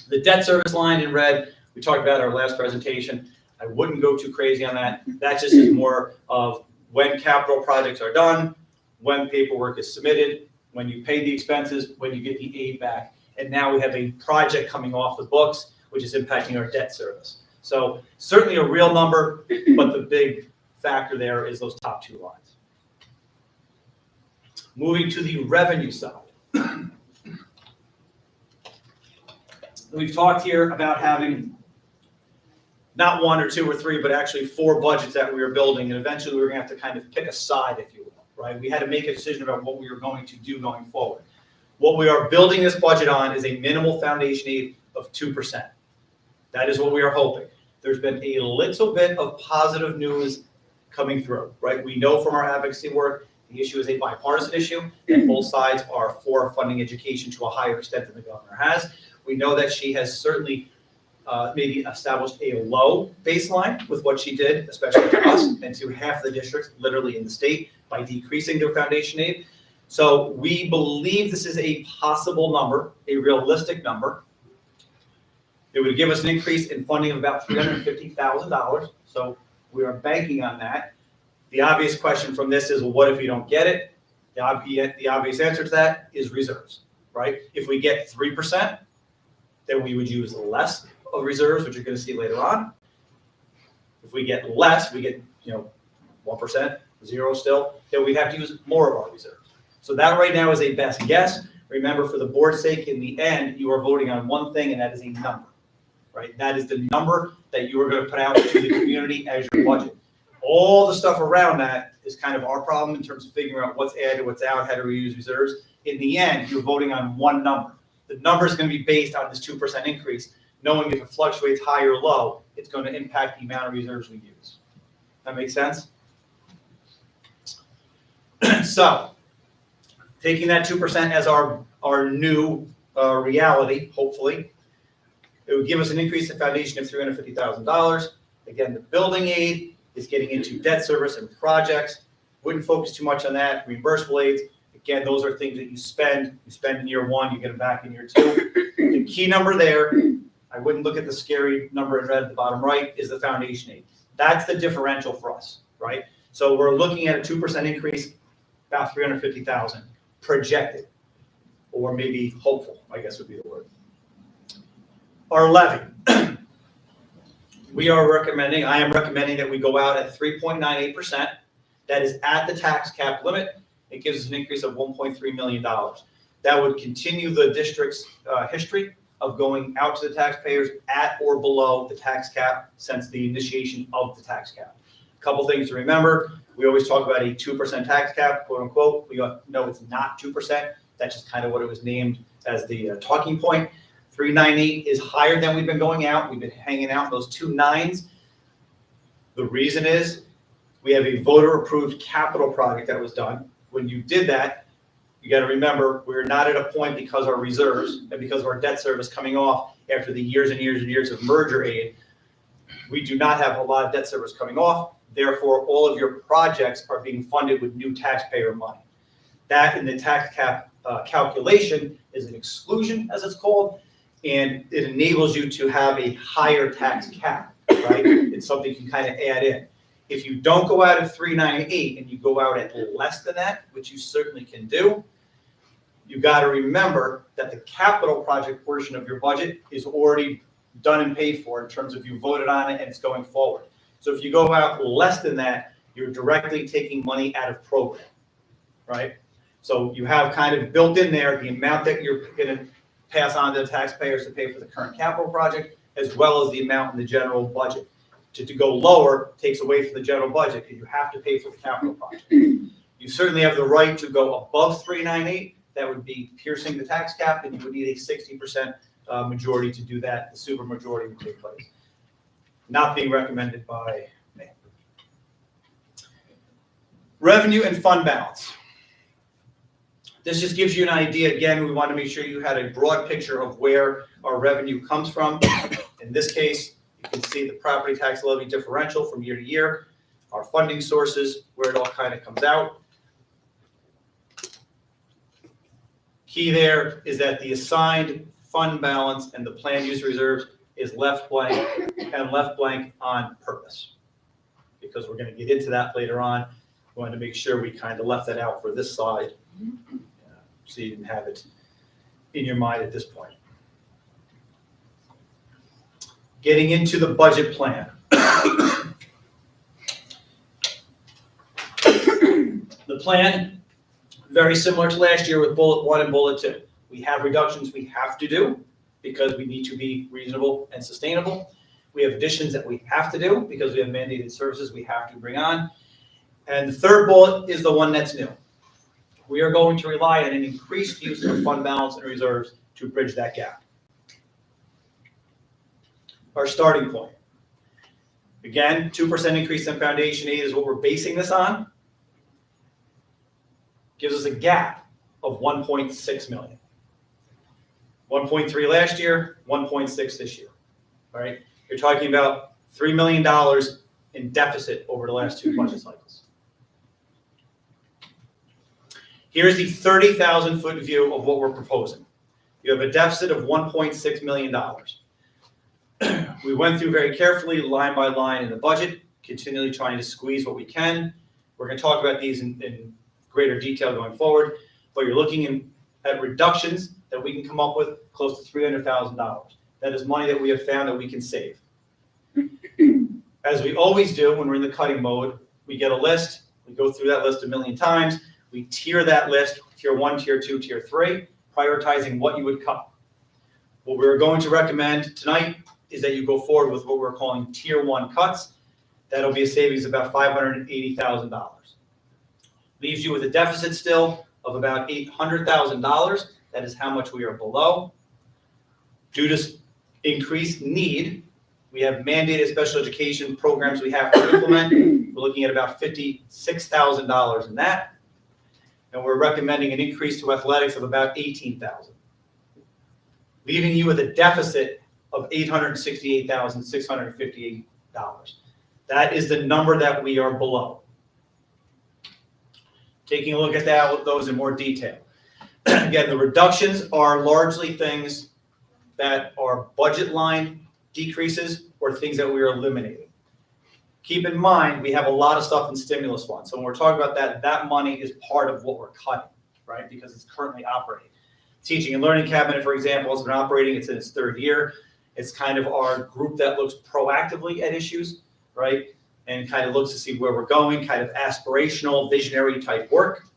The debt service line in red, we talked about our last presentation. I wouldn't go too crazy on that. That just is more of when capital projects are done, when paperwork is submitted, when you pay the expenses, when you get the aid back. And now we have a project coming off the books, which is impacting our debt service. So certainly a real number, but the big factor there is those top 2 lines. Moving to the revenue side. We've talked here about having not 1 or 2 or 3, but actually 4 budgets that we were building, and eventually we were going to have to kind of pick a side, if you will. right? We had to make a decision about what we were going to do going forward. What we are building this budget on is a minimal foundation aid of 2%. That is what we are hoping. There's been a little bit of positive news coming through, right? We know from our advocacy work, the issue is a bipartisan issue, and both sides are for funding education to a higher extent than the governor has. We know that she has certainly maybe established a low baseline with what she did, especially to us and to half the districts literally in the state by decreasing their foundation aid. So we believe this is a possible number, a realistic number. It would give us an increase in funding of about $350,000. So we are banking on that. The obvious question from this is, well, what if we don't get it? The obvious answer to that is reserves, right? If we get 3%, then we would use less of reserves, which you're going to see later on. If we get less, we get 1%, 0 still, then we have to use more of our reserves. So that right now is a best guess. Remember, for the board's sake, in the end, you are voting on one thing, and that is a number, right? That is the number that you are going to put out to the community as your budget. All the stuff around that is kind of our problem in terms of figuring out what's added, what's out, how to reuse reserves. In the end, you're voting on one number. The number is going to be based on this 2% increase, knowing if it fluctuates high or low, it's going to impact the amount of reserves we use. That makes sense? So, taking that 2% as our new reality, hopefully, it would give us an increase in foundation of $350,000. Again, the building aid is getting into debt service and projects. Wouldn't focus too much on that. Reimbursable aids, again, those are things that you spend in year one, you get them back in year two. The key number there, I wouldn't look at the scary number in red at the bottom right, is the foundation aid. That's the differential for us, right? So we're looking at a 2% increase, about $350,000 projected, or maybe hopeful, I guess would be the word. Our levy. I am recommending that we go out at 3.98%. That is at the tax cap limit. It gives us an increase of $1.3 million. That would continue the district's history of going out to the taxpayers at or below the tax cap since the initiation of the tax cap. A couple things to remember. We always talk about a 2% tax cap, quote unquote. We know it's not 2%. That's just kind of what it was named as the talking point. 398 is higher than we've been going out. We've been hanging out in those 2 nines. The reason is we have a voter-approved capital project that was done. When you did that, you got to remember, we're not at a point because our reserves and because of our debt service coming off after the years and years and years of merger aid, we do not have a lot of debt service coming off. Therefore, all of your projects are being funded with new taxpayer money. That in the tax cap calculation is an exclusion, as it's called, and it enables you to have a higher tax cap, right? It's something you can kind of add in. If you don't go out at 398 and you go out at less than that, which you certainly can do, you got to remember that the capital project portion of your budget is already done and paid for in terms of you voted on it and it's going forward. So if you go out less than that, you're directly taking money out of program, right? So you have kind of built in there the amount that you're going to pass on to the taxpayers to pay for the current capital project, as well as the amount in the general budget. To go lower takes away from the general budget because you have to pay for the capital project. You certainly have the right to go above 398. That would be piercing the tax cap, and you would need a 60% majority to do that. The super majority would take place. Not being recommended by me. Revenue and fund balance. This just gives you an idea. Again, we want to make sure you had a broad picture of where our revenue comes from. In this case, you can see the property tax levy differential from year to year, our funding sources, where it all kind of comes out. Key there is that the assigned fund balance and the planned use reserves is left blank and left blank on purpose, because we're going to get into that later on. We wanted to make sure we kind of left that out for this slide, so you didn't have it in your mind at this point. Getting into the budget plan. The plan, very similar to last year with bullet 1 and bullet 2. We have reductions we have to do because we need to be reasonable and sustainable. We have additions that we have to do because we have mandated services we have to bring on. And the third bullet is the one that's new. We are going to rely on an increased use of fund balance and reserves to bridge that gap. Our starting point. Again, 2% increase in foundation aid is what we're basing this on. Gives us a gap of 1.6 million. 1.3 last year, 1.6 this year. All right, you're talking about $3 million in deficit over the last two budget cycles. Here's the 30,000-foot view of what we're proposing. You have a deficit of $1.6 million. We went through very carefully, line by line in the budget, continually trying to squeeze what we can. We're going to talk about these in greater detail going forward, but you're looking at reductions that we can come up with close to $300,000. That is money that we have found that we can save. As we always do when we're in the cutting mode, we get a list, we go through that list a million times, we tier that list, tier 1, tier 2, tier 3, prioritizing what you would cut. What we're going to recommend tonight is that you go forward with what we're calling tier 1 cuts. That'll be a savings of about $580,000. Leaves you with a deficit still of about $800,000. That is how much we are below. Due to increased need, we have mandated special education programs we have to implement. We're looking at about $56,000 in that. And we're recommending an increase to athletics of about $18,000. Leaving you with a deficit of $868,658. That is the number that we are below. Taking a look at that with those in more detail. Again, the reductions are largely things that are budget line decreases or things that we are eliminating. Keep in mind, we have a lot of stuff in stimulus funds. So when we're talking about that, that money is part of what we're cutting, right? Because it's currently operating. Teaching and Learning Cabinet, for example, has been operating. It's in its third year. It's kind of our group that looks proactively at issues, right? And kind of looks to see where we're going, kind of aspirational, visionary type work.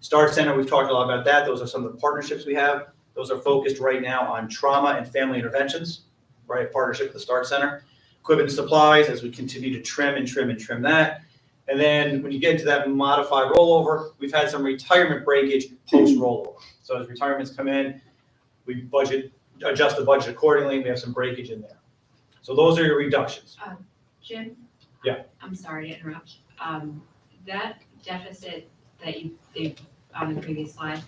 Start Center, we've talked a lot about that. Those are some of the partnerships we have. Those are focused right now on trauma and family interventions, right? Partnership with the Start Center. Equipment and supplies, as we continue to trim and trim and trim that. And then when you get into that modified rollover, we've had some retirement breakage post rollover. So as retirements come in, we adjust the budget accordingly. We have some breakage in there. So those are your reductions. Jim? Yeah. I'm sorry to interrupt. That deficit that you did on the previous slide,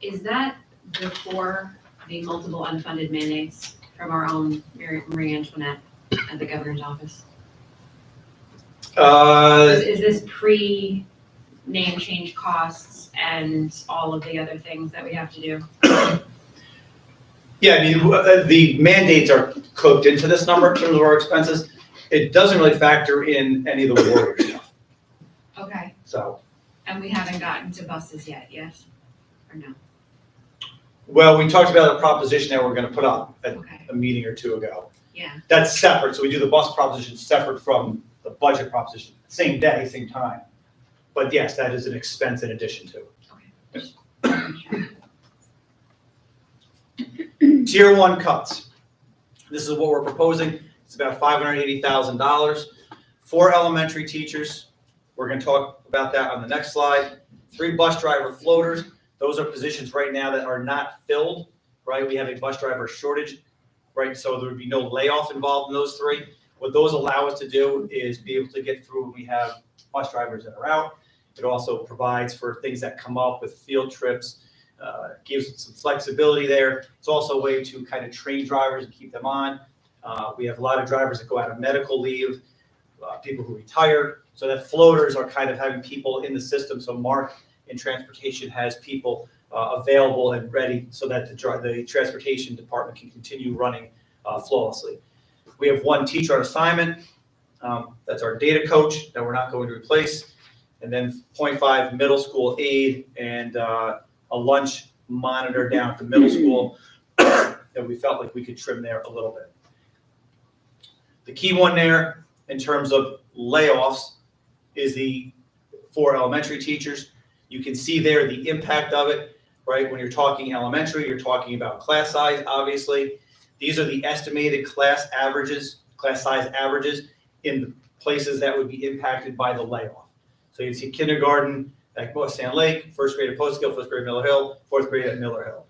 is that before the multiple unfunded mandates from our own Marie Antoinette at the governor's office? Is this pre-name change costs and all of the other things that we have to do? Yeah, I mean, the mandates are cooked into this number in terms of our expenses. It doesn't really factor in any of the Warrior stuff. Okay, So, and we haven't gotten to buses yet, yes? Or no? well, we talked about a proposition that we're going to put up at Okay, a meeting or two ago. yeah. That's separate, so we do the bus proposition separate from the budget proposition, same day, same time. But yes, that is an expense in addition to. Okay. Tier 1 cuts. This is what we're proposing. It's about $580,000. 4 elementary teachers. We're going to talk about that on the next slide. 3 bus driver floaters. Those are positions right now that are not filled, right? We have a bus driver shortage, right? So there would be no layoff involved in those 3. What those allow us to do is be able to get through when we have bus drivers that are out. It also provides for things that come up with field trips, gives some flexibility there. It's also a way to kind of train drivers and keep them on. We have a lot of drivers that go out of medical leave, people who retire. So that floaters are kind of having people in the system. So Mark in transportation has people available and ready so that the transportation department can continue running flawlessly. We have 1 teacher on assignment. That's our data coach that we're not going to replace. And then 0.5 middle school aide and a lunch monitor down at the middle school that we felt like we could trim there a little bit. The key one there in terms of layoffs is the 4 elementary teachers. You can see there the impact of it, right? When you're talking elementary, you're talking about class size, obviously. These are the estimated class size averages in the places that would be impacted by the layoff. So you see kindergarten at Sand Lake, first grade at Post-Gill, first grade at Miller Hill, fourth grade at Miller Hill.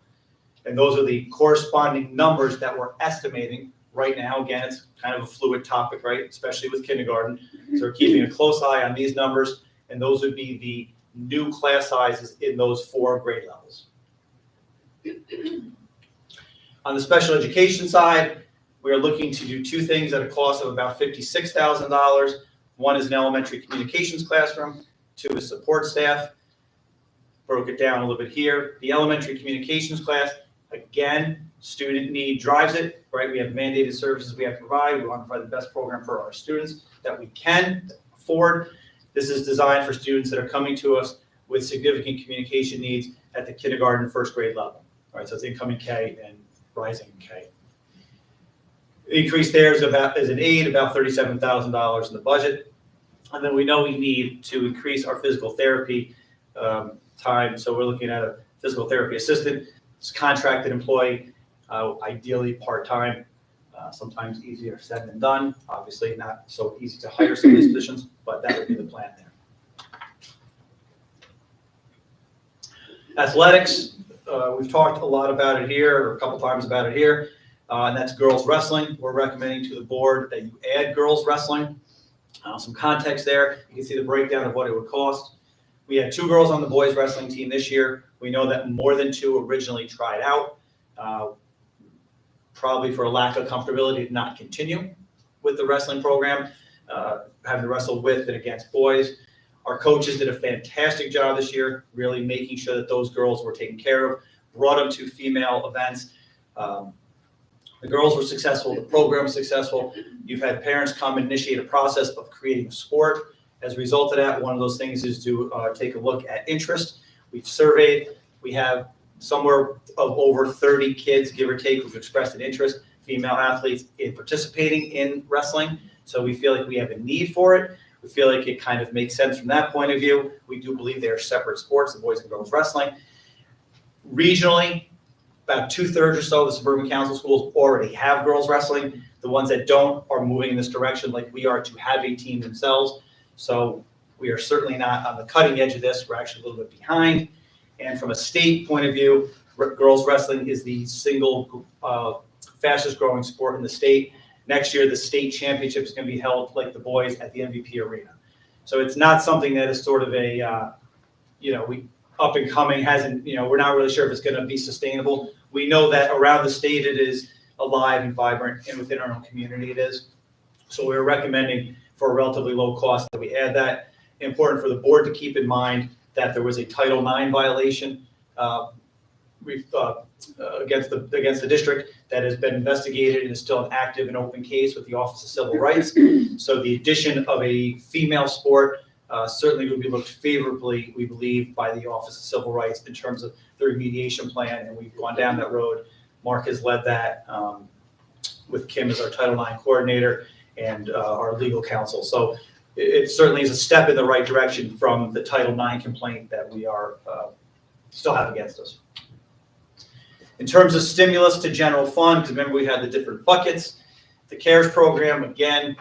And those are the corresponding numbers that we're estimating right now. Again, it's kind of a fluid topic, right? Especially with kindergarten. So we're keeping a close eye on these numbers, and those would be the new class sizes in those 4 grade levels. On the special education side, we are looking to do 2 things at a cost of about $56,000. One is an elementary communications classroom, 2 is support staff. Broke it down a little bit here. The elementary communications class, again, student need drives it, right? We have mandated services we have to provide. We want to provide the best program for our students that we can afford. This is designed for students that are coming to us with significant communication needs at the kindergarten, first grade level. All right, so it's incoming K and rising K. Increase there is an aid, about $37,000 in the budget. And then we know we need to increase our physical therapy time. So we're looking at a physical therapy assistant. It's a contracted employee, ideally part-time, sometimes easier said than done. Obviously not so easy to hire some of these positions, but that would be the plan there. Athletics, we've talked a lot about it here, or a couple times about it here, and that's girls wrestling. We're recommending to the board that you add girls wrestling. Some context there. You can see the breakdown of what it would cost. We had 2 girls on the boys wrestling team this year. We know that more than 2 originally tried out, probably for a lack of comfortability did not continue with the wrestling program, having to wrestle with and against boys. Our coaches did a fantastic job this year, really making sure that those girls were taken care of, brought them to female events. The girls were successful, the program was successful. You've had parents come and initiate a process of creating a sport. As a result of that, one of those things is to take a look at interest. We've surveyed, we have somewhere of over 30 kids, give or take, who've expressed an interest, female athletes, in participating in wrestling. So we feel like we have a need for it. We feel like it kind of makes sense from that point of view. We do believe they are separate sports, the boys and girls wrestling. Regionally, about 2/3 or so of the suburban council schools already have girls wrestling. The ones that don't are moving in this direction like we are to have a team themselves. So we are certainly not on the cutting edge of this. We're actually a little bit behind. And from a state point of view, girls wrestling is the single fastest growing sport in the state. Next year, the state championship is going to be held like the boys at the MVP arena. So it's not something that is sort of a, we up and coming, hasn't, we're not really sure if it's going to be sustainable. We know that around the state it is alive and vibrant, and within our own community it is. So we're recommending for a relatively low cost that we add that. Important for the board to keep in mind that there was a Title IX violation against the district that has been investigated and is still an active and open case with the Office of Civil Rights. So the addition of a female sport certainly would be looked favorably, we believe, by the Office of Civil Rights in terms of the remediation plan, and we've gone down that road. Mark has led that with Kim as our Title IX coordinator and our legal counsel. So it certainly is a step in the right direction from the Title IX complaint that we are still have against us. In terms of stimulus to general fund, because remember we had the different buckets, the CARES program, again,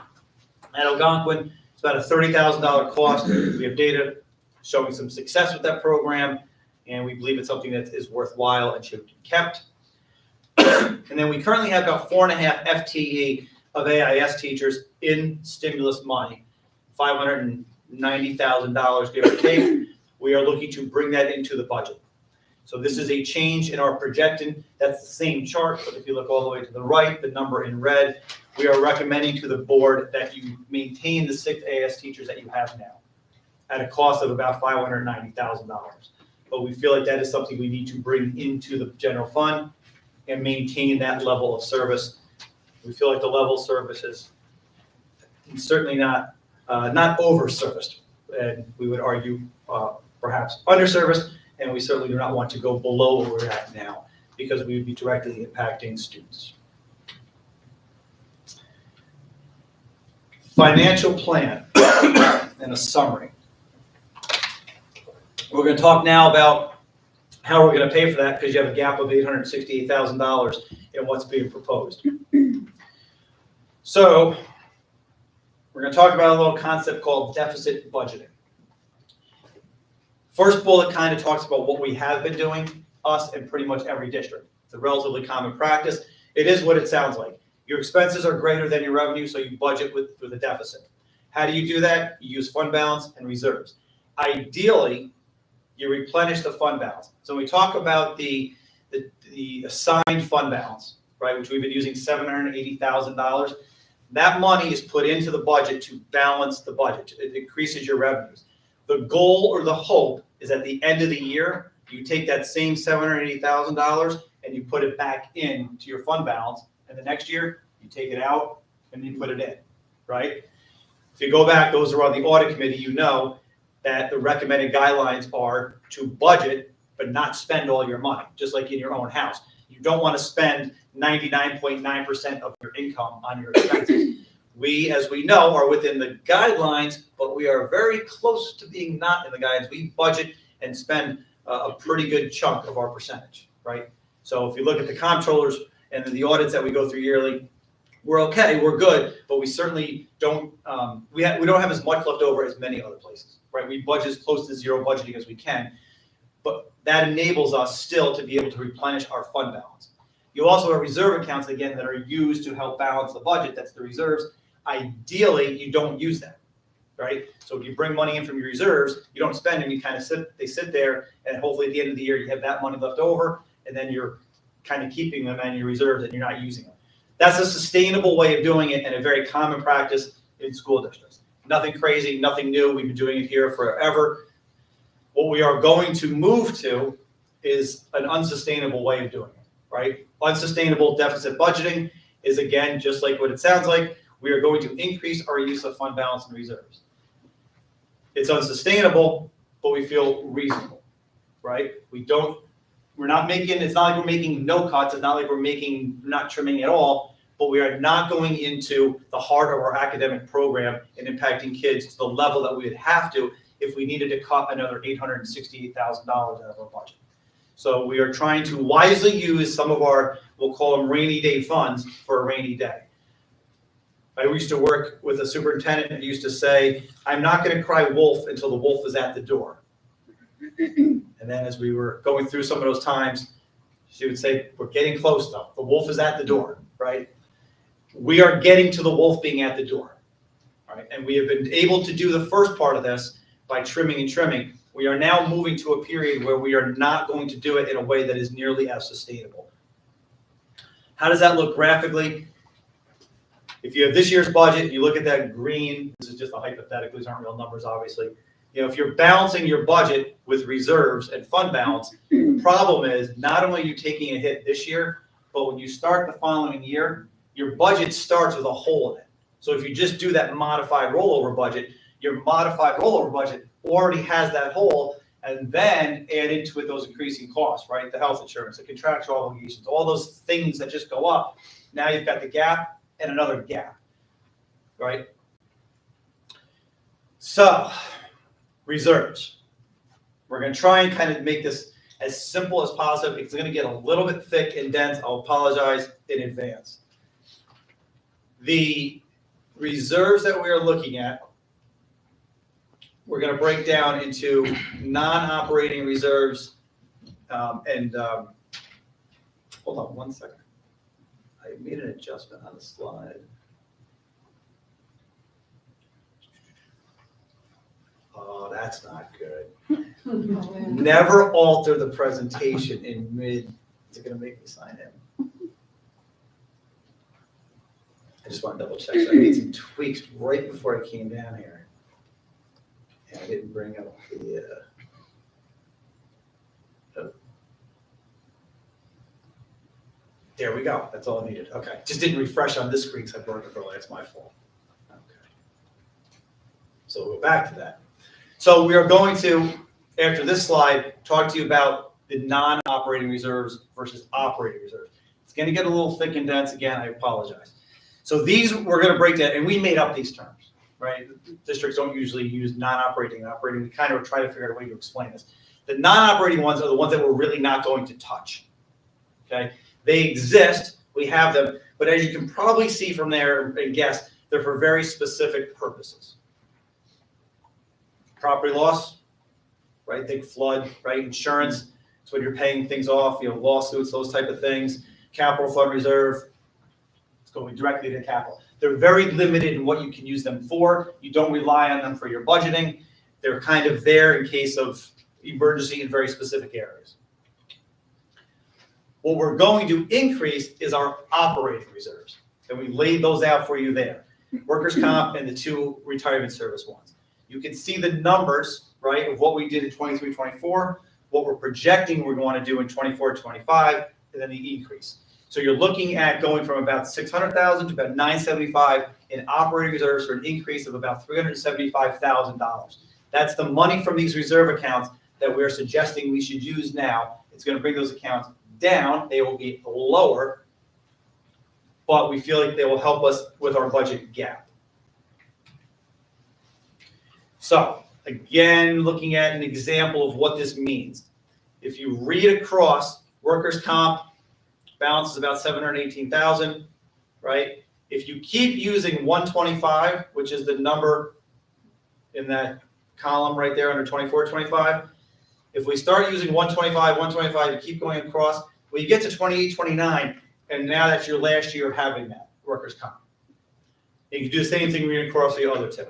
at Algonquin, it's about a $30,000 cost. We have data showing some success with that program, and we believe it's something that is worthwhile and should be kept. And then we currently have about 4.5 FTE of AIS teachers in stimulus money, $590,000 give or take. We are looking to bring that into the budget. So this is a change in our projection. That's the same chart, but if you look all the way to the right, the number in red, we are recommending to the board that you maintain the 6 AIS teachers that you have now at a cost of about $590,000. But we feel like that is something we need to bring into the general fund and maintain that level of service. We feel like the level of service is certainly not over-serviced, and we would argue perhaps underserviced, and we certainly do not want to go below where we're at now because we would be directly impacting students. Financial plan and a summary. We're going to talk now about how we're going to pay for that because you have a gap of $868,000 in what's being proposed. So we're going to talk about a little concept called deficit budgeting. First bullet kind of talks about what we have been doing, us and pretty much every district. It's a relatively common practice. It is what it sounds like. Your expenses are greater than your revenue, so you budget with a deficit. How do you do that? You use fund balance and reserves. Ideally, you replenish the fund balance. So we talk about the assigned fund balance, right, which we've been using $780,000. That money is put into the budget to balance the budget. It increases your revenues. The goal or the hope is at the end of the year, you take that same $780,000 and you put it back into your fund balance. And the next year, you take it out and you put it in, right? If you go back, those who are on the audit committee, you know that the recommended guidelines are to budget, but not spend all your money, just like in your own house. You don't want to spend 99.9% of your income on your expenses. We, as we know, are within the guidelines, but we are very close to being not in the guidelines. We budget and spend a pretty good chunk of our percentage, right? So if you look at the comptrollers and the audits that we go through yearly, we're okay, we're good, but we certainly don't, we don't have as much left over as many other places, right? We budget as close to zero budgeting as we can, but that enables us still to be able to replenish our fund balance. You also have reserve accounts, again, that are used to help balance the budget. That's the reserves. Ideally, you don't use them, right? So if you bring money in from your reserves, you don't spend them, you kind of they sit there, and hopefully at the end of the year, you have that money left over, and then you're kind of keeping them in your reserves and you're not using them. That's a sustainable way of doing it and a very common practice in school districts. Nothing crazy, nothing new. We've been doing it here forever. What we are going to move to is an unsustainable way of doing it, right? Unsustainable deficit budgeting is, again, just like what it sounds like. We are going to increase our use of fund balance and reserves. It's unsustainable, but we feel reasonable, right? We're not making, it's not like we're making no cuts. It's not like we're not trimming at all, but we are not going into the heart of our academic program and impacting kids to the level that we would have to if we needed to cut another $868,000 out of our budget. So we are trying to wisely use some of our, we'll call them rainy day funds for a rainy day. I used to work with a superintendent who used to say, I'm not going to cry wolf until the wolf is at the door. And then as we were going through some of those times, she would say, we're getting close though. The wolf is at the door, right? We are getting to the wolf being at the door, right? And we have been able to do the first part of this by trimming and trimming. We are now moving to a period where we are not going to do it in a way that is nearly as sustainable. How does that look graphically? If you have this year's budget, you look at that green, this is just a hypothetical, these aren't real numbers, obviously. You know, if you're balancing your budget with reserves and fund balance, the problem is not only are you taking a hit this year, but when you start the following year, your budget starts with a hole in it. So if you just do that modified rollover budget, your modified rollover budget already has that hole, and then add into it those increasing costs, right? The health insurance, the contractual obligations, all those things that just go up. Now you've got the gap and another gap, right? So, reserves. We're going to try and kind of make this as simple as possible. It's going to get a little bit thick and dense. I'll apologize in advance. The reserves that we are looking at, we're going to break down into non-operating reserves hold on one second. I made an adjustment on the slide. Oh, that's not good. Never alter the presentation in mid. Is it going to make me sign in? I just want to double check. So I made some tweaks right before I came down here. And I didn't bring up the. There we go. That's all I needed. Okay. Just didn't refresh on this screen because I broke it earlier. It's my fault. Okay. So we'll go back to that. So we are going to, after this slide, talk to you about the non-operating reserves versus operating reserves. It's going to get a little thick and dense again. I apologize. So these we're going to break down, and we made up these terms, right? Districts don't usually use non-operating and operating. We kind of try to figure out a way to explain this. The non-operating ones are the ones that we're really not going to touch, okay? They exist, we have them, but as you can probably see from there and guess, they're for very specific purposes. Property loss, right? Think flood, right? Insurance, it's when you're paying things off, lawsuits, those type of things. Capital fund reserve, it's going directly to capital. They're very limited in what you can use them for. You don't rely on them for your budgeting. They're kind of there in case of emergency in very specific areas. What we're going to increase is our operating reserves. And we laid those out for you there. Workers' comp and the 2 retirement service ones. You can see the numbers, right, of what we did in 23-24, what we're projecting we're going to do in 24-25, and then the increase. So you're looking at going from about 600,000 to about 975 in operating reserves for an increase of about $375,000. That's the money from these reserve accounts that we're suggesting we should use now. It's going to bring those accounts down. They will be lower, but we feel like they will help us with our budget gap. So again, looking at an example of what this means. If you read across, workers' comp balance is about 718,000, right? If you keep using 125, which is the number in that column right there under 24-25, if we start using 125, you keep going across, well, you get to 28, 29, and now that's your last year of having that workers' comp. You can do the same thing reading across the other two,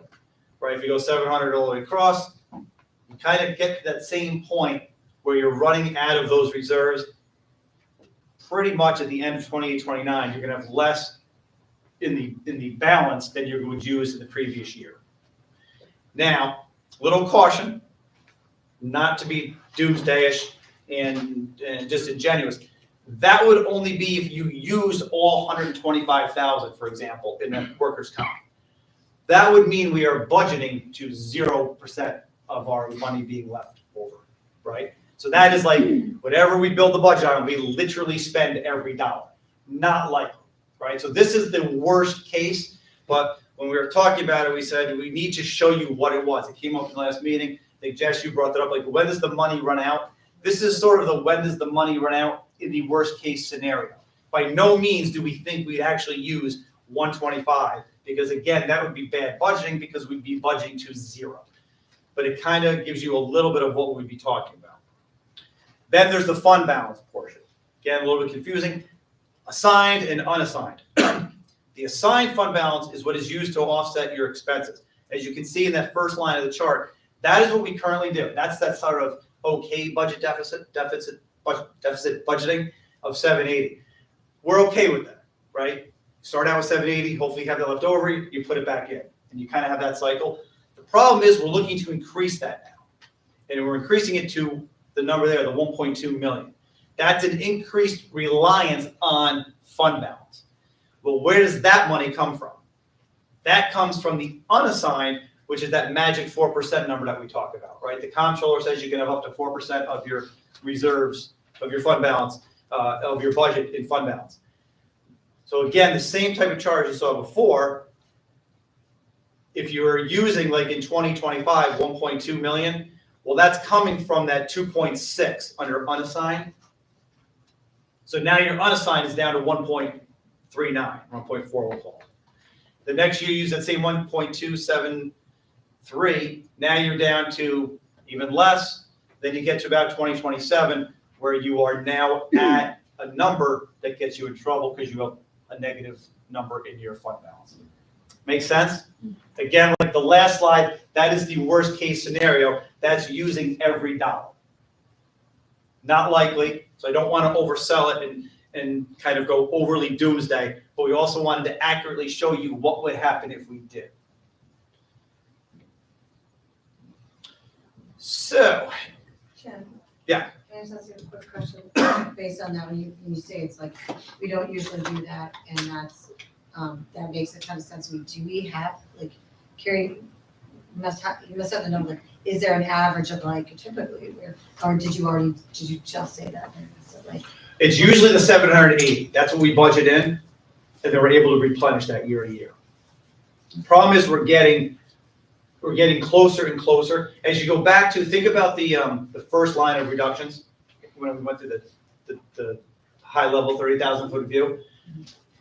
right? If you go 700 all the way across, you kind of get to that same point where you're running out of those reserves. Pretty much at the end of 28, 29, you're going to have less in the balance than you would use in the previous year. Now, little caution, not to be doomsdayish and disingenuous. That would only be if you used all 125,000, for example, in that workers' comp. That would mean we are budgeting to 0% of our money being left over, right? So that is like whatever we build the budget on, we literally spend every dollar. Not likely, right? So this is the worst case, but when we were talking about it, we said we need to show you what it was. It came up in the last meeting. I think, Jess, you brought that up, like when does the money run out? This is sort of the when does the money run out in the worst case scenario. By no means do we think we'd actually use 125, because again, that would be bad budgeting because we'd be budgeting to 0. But it kind of gives you a little bit of what we'd be talking about. Then there's the fund balance portion. Again, a little bit confusing. Assigned and unassigned. The assigned fund balance is what is used to offset your expenses. As you can see in that first line of the chart, that is what we currently do. That's that sort of okay budget deficit budgeting of 780. We're okay with that, right? Start out with 780, hopefully you have that left over, you put it back in, and you kind of have that cycle. The problem is we're looking to increase that now, and we're increasing it to the number there, the 1.2 million. That's an increased reliance on fund balance. Well, where does that money come from? That comes from the unassigned, which is that magic 4% number that we talk about, right? The comptroller says you can have up to 4% of your reserves, of your fund balance, of your budget in fund balance. So again, the same type of charge you saw before, if you're using, like in 2025, 1.2 million, well, that's coming from that 2.6 under unassigned. So now your unassigned is down to 1.39, 1.4 we'll call it. The next year you use that same 1.273, now you're down to even less. Then you get to about 2027, where you are now at a number that gets you in trouble because you have a negative number in your fund balance. Make sense? Again, like the last slide, that is the worst case scenario. That's using every dollar. Not likely, so I don't want to oversell it and kind of go overly doomsday, but we also wanted to accurately show you what would happen if we did. So, Jen? Yeah. Can I just ask you a quick question based on that, when you say it's like, we don't usually do that, and that's, that makes a ton of sense to me. Do we have, like, Carrie, you must have the number, is there an average of like typically, or did you just say that? So like, it's usually the 780. That's what we budget in, and then we're able to replenish that year to year. The problem is we're getting closer and closer. As you go back to, think about the first line of reductions when we went through the high level 30,000 foot view.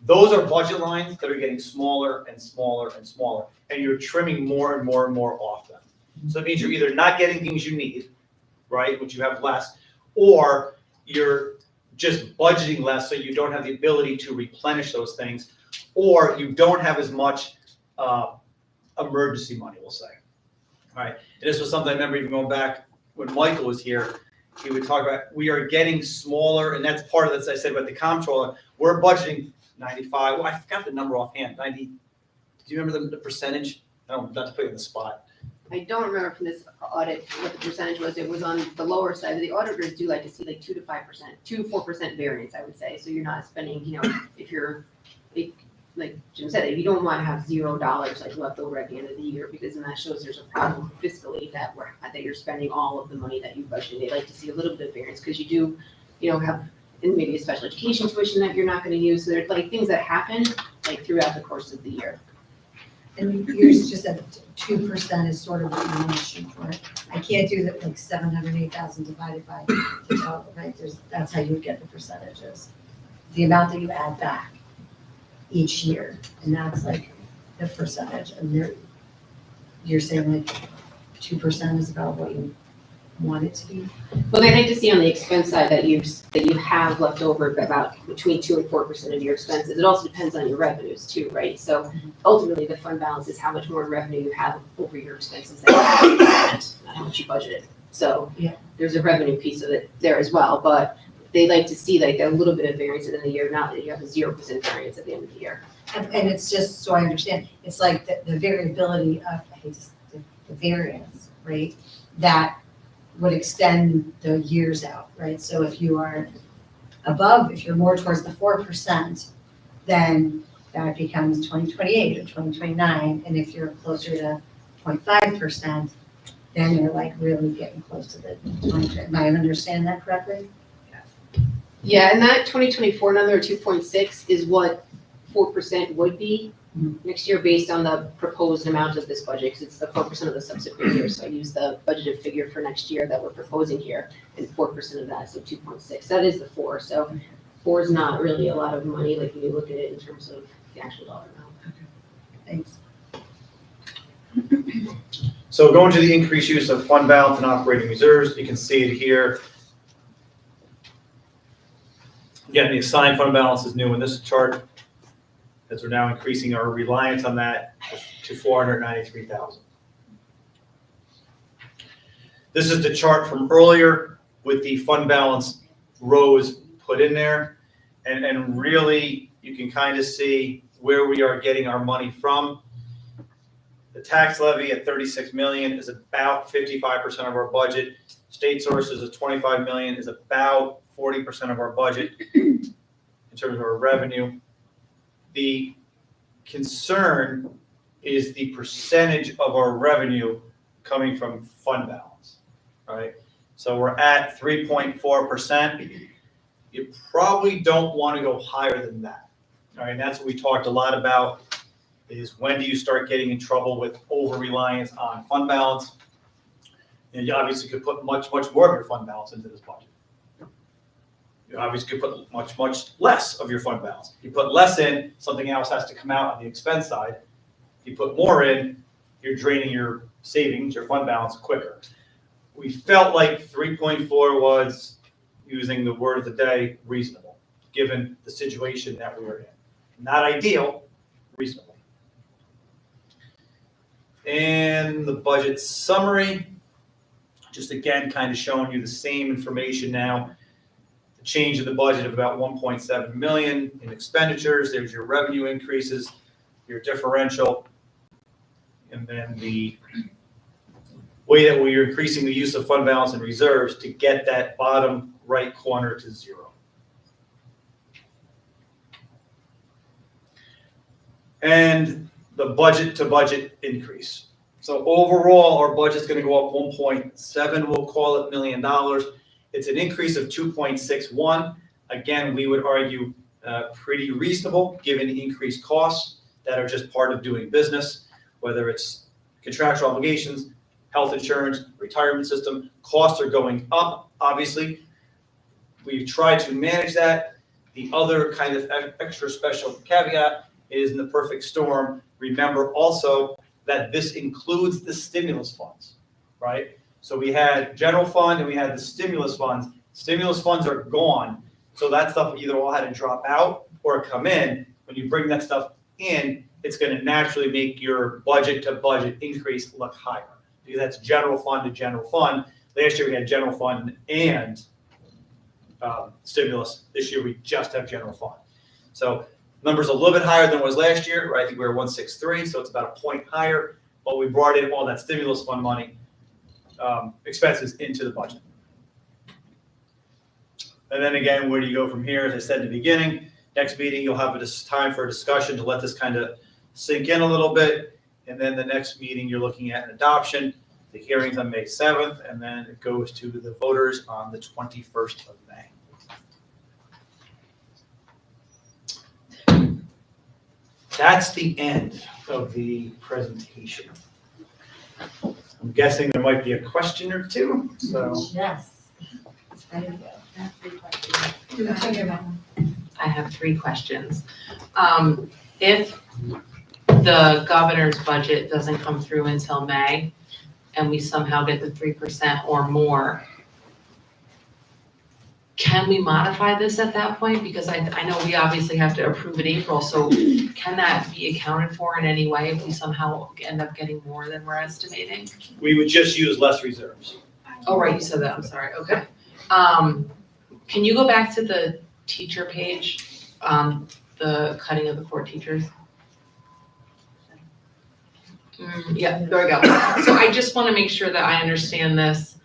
Those are budget lines that are getting smaller and smaller and smaller, and you're trimming more and more and more off them. So it means you're either not getting things you need, right, which you have less, or you're just budgeting less so you don't have the ability to replenish those things, or you don't have as much emergency money, we'll say. All right, and this was something I remember even going back when Michael was here, he would talk about, we are getting smaller, and that's part of this I said about the comptroller, we're budgeting 95, well, I forgot the number offhand, 90, do you remember the percentage? I don't, not to put you on the spot. I don't remember from this audit what the percentage was. It was on the lower side. The auditors do like to see like 2 to 5%, 2 to 4% variance, I would say. So you're not spending, you know, if you're, like Jim said, if you don't want to have $0 like left over at the end of the year, because then that shows there's a problem fiscally that you're spending all of the money that you budgeted. They like to see a little bit of variance because you do, you know, have and maybe a special education tuition that you're not going to use. So there's like things that happen like throughout the course of the year. And yours just at 2% is sort of what you want to shoot for. I can't do that like 708,000 divided by the total, right? That's how you would get the percentages. The amount that you add back each year, and that's like the percentage. And you're saying like 2% is about what you want it to be? Well, they like to see on the expense side that you have left over about between 2 and 4% of your expenses. It also depends on your revenues too, right? So ultimately, the fund balance is how much more revenue you have over your expenses than not how much you budgeted. So Yeah. there's a revenue piece of it there as well, but they like to see like a little bit of variance in the year, not that you have a 0% variance at the end of the year. And it's just, so I understand, it's like the variability of, I hate to say, the variance, right? That would extend the years out, right? So if you are above, if you're more towards the 4%, then that becomes 2028 or 2029. And if you're closer to 0.5%, then you're like really getting close to the 20. Am I understanding that correctly? Yeah, and that 2024 number, 2.6, is what 4% would be next year based on the proposed amount of this budget, because it's the 4% of the subsequent year. So I use the budgeted figure for next year that we're proposing here, and 4% of that, so 2.6. That is the 4. So 4 is not really a lot of money, like when you look at it in terms of the actual dollar amount. Thanks. So going to the increased use of fund balance and operating reserves, you can see it here. Again, the assigned fund balance is new in this chart, as we're now increasing our reliance on that to 493,000. This is the chart from earlier with the fund balance rows put in there. And really, you can kind of see where we are getting our money from. The tax levy at 36 million is about 55% of our budget. State sources of 25 million is about 40% of our budget in terms of our revenue. The concern is the percentage of our revenue coming from fund balance, right? So we're at 3.4%. You probably don't want to go higher than that. All right, and that's what we talked a lot about, is when do you start getting in trouble with over-reliance on fund balance? And you obviously could put much more of your fund balance into this budget. You obviously could put much less of your fund balance. You put less in, something else has to come out on the expense side. You put more in, you're draining your savings, your fund balance quicker. We felt like 3.4 was, using the word of the day, reasonable, given the situation that we were in. Not ideal, reasonable. And the budget summary, just again, kind of showing you the same information now. The change in the budget of about 1.7 million in expenditures. There's your revenue increases, your differential, and then the way that we are increasing the use of fund balance and reserves to get that bottom right corner to 0. And the budget to budget increase. So overall, our budget's going to go up 1.7, we'll call it, $1 million. It's an increase of 2.61. Again, we would argue pretty reasonable given the increased costs that are just part of doing business, whether it's contractual obligations, health insurance, retirement system. Costs are going up, obviously. We've tried to manage that. The other kind of extra special caveat is in the perfect storm. Remember also that this includes the stimulus funds, right? So we had general fund and we had the stimulus funds. Stimulus funds are gone, so that stuff either all had to drop out or come in. When you bring that stuff in, it's gonna naturally make your budget to budget increase look higher. Because that's general fund to general fund. Last year we had general fund and stimulus. This year we just have general fund. So numbers a little bit higher than it was last year, right? I think we were 163, so it's about a point higher. But we brought in all that stimulus fund money, expenses into the budget. And then again, where do you go from here? As I said in the beginning, next meeting, you'll have this time for a discussion to let this kind of sink in a little bit. And then the next meeting, you're looking at an adoption. The hearing's on May 7th, and then it goes to the voters on the 21st of May. That's the end of the presentation. I'm guessing there might be a question or two, so. Yes. It's ready to go. I have 3 questions. I have 3 questions. If the governor's budget doesn't come through until May, and we somehow get the 3% or more, can we modify this at that point? Because I know we obviously have to approve in April, so can that be accounted for in any way if we somehow end up getting more than we're estimating? We would just use less reserves. Oh, right, you said that, I'm sorry, okay. Can you go back to the teacher page, the cutting of the core teachers? Yeah, there we go. So I just want to make sure that I understand this.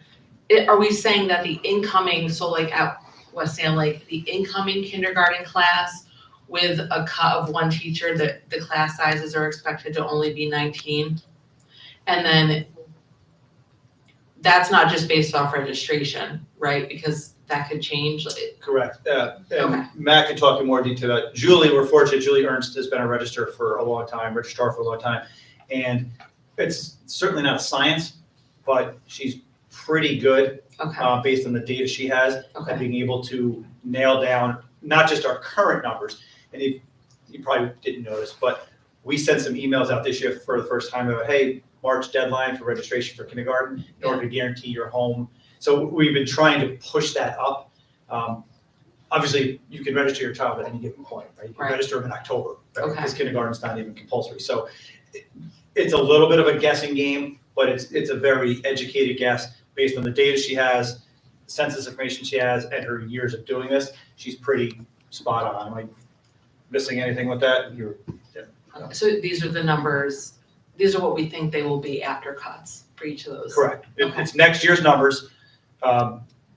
Are we saying that the incoming, so like at West End, like the incoming kindergarten class with a cut of 1 teacher, that the class sizes are expected to only be 19? And then that's not just based off registration, right? Because that could change. Correct. Okay. And Matt can talk in more detail about Julie. We're fortunate. Julie Ernst has been a registrar for a long time, and it's certainly not a science, but she's pretty good Okay, based on the data she has at okay, being able to nail down not just our current numbers. And if you probably didn't notice, but we sent some emails out this year for the first time about, hey, March deadline for registration for kindergarten in order to guarantee your home. So we've been trying to push that up. Obviously, you can register your child at any given point, right? You can Right. register them in October, right? Okay. Because kindergarten's not even compulsory. So it's a little bit of a guessing game, but it's a very educated guess based on the data she has, census information she has, and her years of doing this. She's pretty spot on. Am I missing anything with that? so these are the numbers, these are what we think they will be after cuts for each of those? Correct. Okay. It's next year's numbers,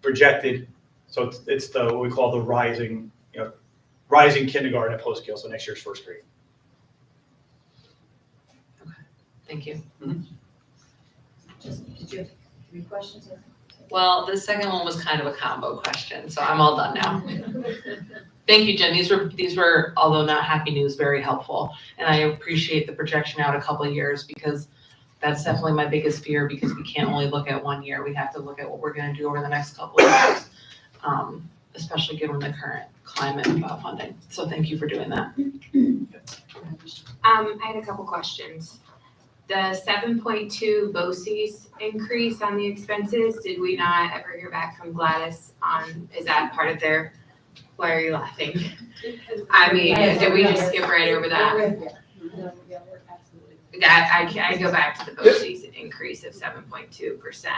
projected. So it's the, what we call the rising kindergarten at post-scale, so next year's first grade. Thank you. Did you have 3 questions? Well, the second one was kind of a combo question, so I'm all done now. Thank you, Jen. These were, although not happy news, very helpful. And I appreciate the projection out a couple of years, because that's definitely my biggest fear, because we can't only look at 1 year. We have to look at what we're gonna do over the next couple of years, especially given the current climate about funding. So thank you for doing that. I had a couple questions. The 7.2 BOCES increase on the expenses, did we not ever hear back from Gladys on, is that part of their, why are you laughing? I mean, did we just skip right over that? I go back to the BOCES increase of 7.2%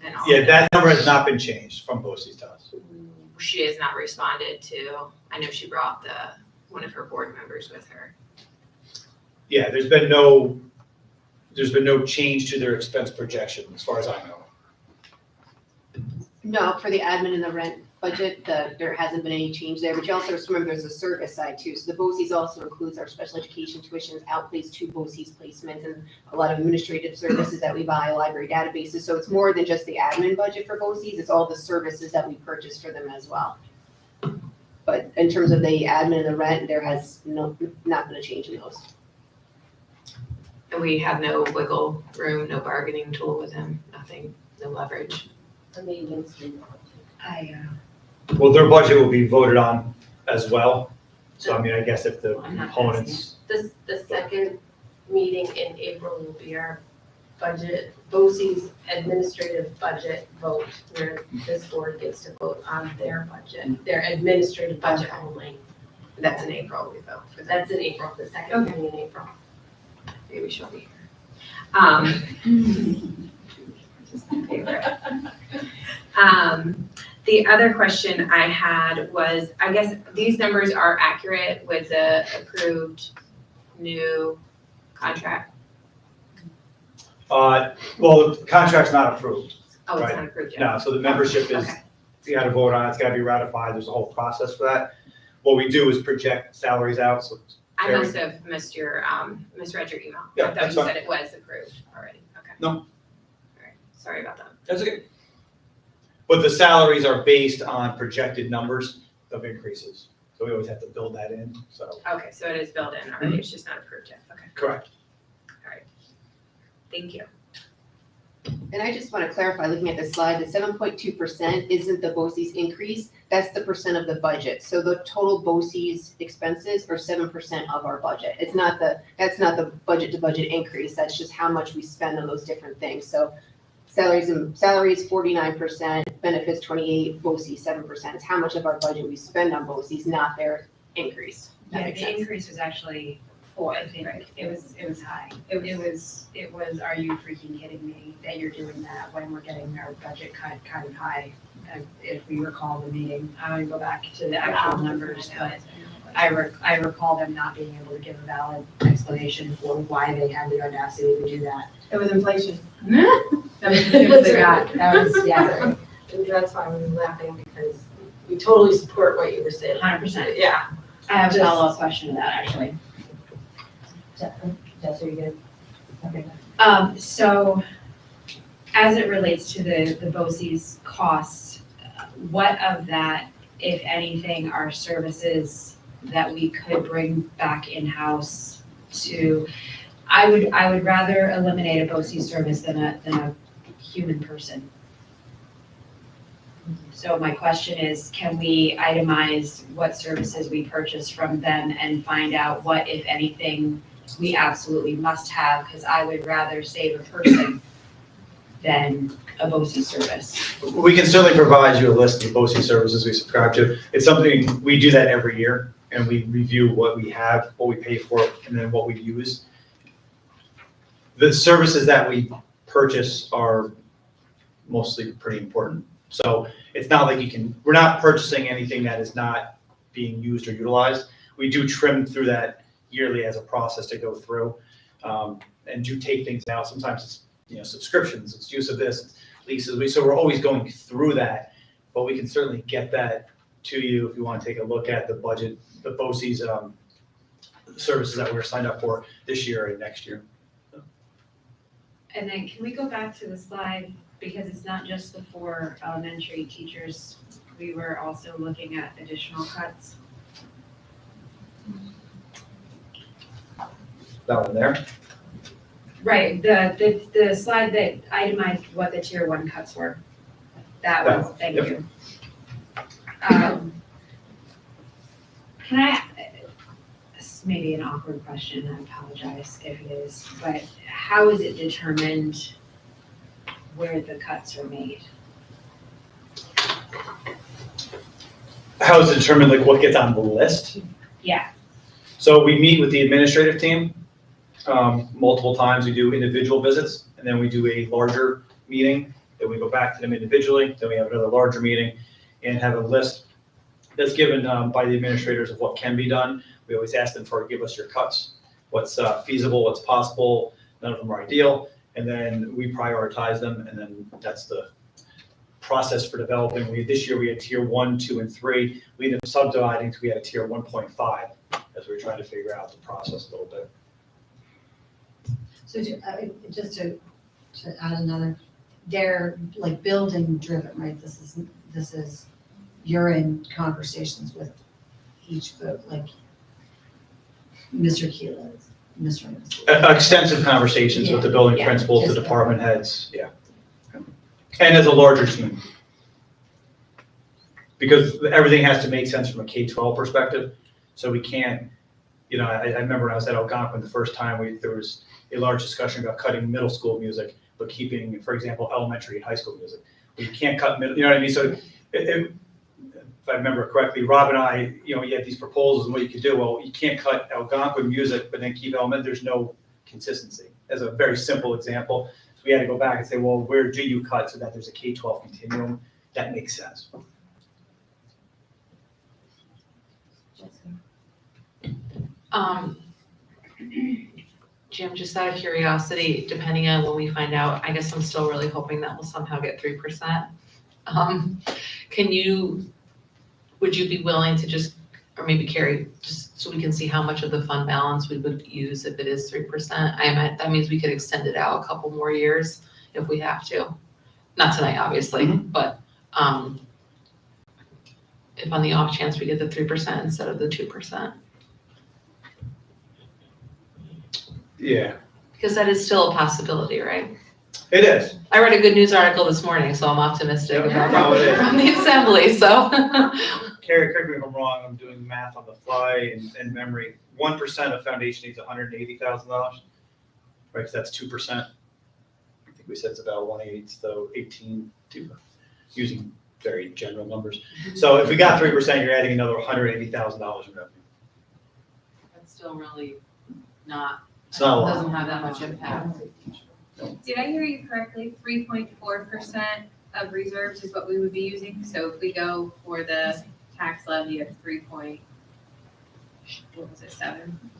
and all. Yeah, that number has not been changed from BOCES to us. She has not responded to, I know she brought one of her board members with her. Yeah, there's been no change to their expense projection, as far as I know. No, for the admin and the rent budget, there hasn't been any change there, but you also remember there's a service side too. So the BOCES also includes our special education tuitions, outplays to BOCES placements, and a lot of administrative services that we buy, library databases. So it's more than just the admin budget for BOCES, it's all the services that we purchase for them as well. But in terms of the admin and the rent, there has not been a change in those. And we have no wiggle room, no bargaining tool with him, nothing, no leverage. Well, their budget will be voted on as well. So I mean, I guess if the I'm not components, The second meeting in April will be our budget, BOCES administrative budget vote, where this board gets to vote on their budget, their administrative budget only. That's in April, we vote for that. That's in April, the second meeting in April. Maybe she'll be here. Just my favorite. The other question I had was, I guess these numbers are accurate with the approved new contract? Well, the contract's not approved. Oh, it's Right. not approved yet? No, so the membership is, Okay. you gotta vote on it, it's gotta be ratified, there's a whole process for that. What we do is project salaries out, so. I Terry? must have misread your email. Yeah, I thought that's you fine. said it was approved already, okay. No. All right, sorry about that. That's okay. But the salaries are based on projected numbers of increases, so we always have to build that in, so. Okay, so it is built in already, it's just not approved yet, okay, Correct. thank you. And I just want to clarify, looking at this slide, the 7.2% isn't the BOCES increase, that's the percent of the budget. So the total BOCES expenses are 7% of our budget. That's not the budget to budget increase, that's just how much we spend on those different things. So salaries 49%, benefits 28%, BOCES 7%. It's how much of our budget we spend on BOCES, not their increase. That Yeah, makes the sense. increase was actually, I think, it was high. It was, are you freaking kidding me that you're doing that when we're getting our budget cut kind of high? If we recall the meeting, I want to go back to the actual numbers, but I recall them not being able to give a valid explanation for why they had the audacity to do that. It was inflation. That was, yeah, And that's why we were laughing, because we totally support what you were saying. 100%. Yeah. I have a follow-up question to that, actually. Jess, are you good? Okay. So as it relates to the BOCES costs, what of that, if anything, are services that we could bring back in-house to, I would rather eliminate a BOCES service than a human person. So my question is, can we itemize what services we purchase from them and find out what, if anything, we absolutely must have, because I would rather save a person than a BOCES service. We can certainly provide you a list of BOCES services we subscribe to. It's something, we do that every year, and we review what we have, what we pay for, and then what we use. The services that we purchase are mostly pretty important. So it's not like we're not purchasing anything that is not being used or utilized. We do trim through that yearly as a process to go through, and do take things out. Sometimes it's, subscriptions, it's use of this, it's leases. So we're always going through that, but we can certainly get that to you if you want to take a look at the budget, the BOCES services that we're signed up for this year and next year. And then can we go back to the slide, because it's not just the 4 elementary teachers, we were also looking at additional cuts. That one there. Right, the slide that itemized what the tier 1 cuts were. That That was, one, thank yep. you. Can I, this may be an awkward question, I apologize if it is, but how is it determined where the cuts are made? How is it determined, like what gets on the list? Yeah. So we meet with the administrative team multiple times. We do individual visits, and then we do a larger meeting. Then we go back to them individually. Then we have another larger meeting and have a list that's given by the administrators of what can be done. We always ask them to give us your cuts, what's feasible, what's possible. None of them are ideal, and then we prioritize them, and then that's the process for developing. This year we had tier 1, 2, and 3. We ended up subdividing, so we had a tier 1.5 as we were trying to figure out the process a little bit. So just to add another, they're like building driven, right? This is, you're in conversations with each vote, like Mr. Keeler, Mr. Amos. Extensive conversations with the building Yeah, principals, the just that. department heads, yeah. And as a larger team. Because everything has to make sense from a K-12 perspective, so we can't I remember when I was at Algonquin the first time, there was a large discussion about cutting middle school music, but keeping, for example, elementary and high school music. Well, you can't cut middle, you know what I mean? So if I remember correctly, Rob and I, you had these proposals and what you could do. Well, you can't cut Algonquin music, but then keep elementary. There's no consistency. As a very simple example. So we had to go back and say, well, where do you cut so that there's a K-12 continuum? That makes sense. Jim, just out of curiosity, depending on when we find out, I guess I'm still really hoping that we'll somehow get 3%. Would you be willing to just, or maybe Carrie, just so we can see how much of the fund balance we would use if it is 3%? That means we could extend it out a couple more years if we have to. Not tonight, obviously, but if on the off chance we get the 3% instead of the 2%. Yeah, Because that is still a possibility, right? it is. I read a good news article this morning, so I'm optimistic Yeah, about no, it is. from the assembly, so. Carrie, correct me if I'm wrong, I'm doing math on the fly and memory. 1% of foundation needs $180,000, right? Because that's 2%. I think we said it's about 1/8, so 18, using very general numbers. So if we got 3%, you're adding another $180,000 in revenue. That's still really not. It's not a lot. Doesn't have that much impact. Did I hear you correctly? 3.4% of reserves is what we would be using? So if we go for the tax levy of 3.7?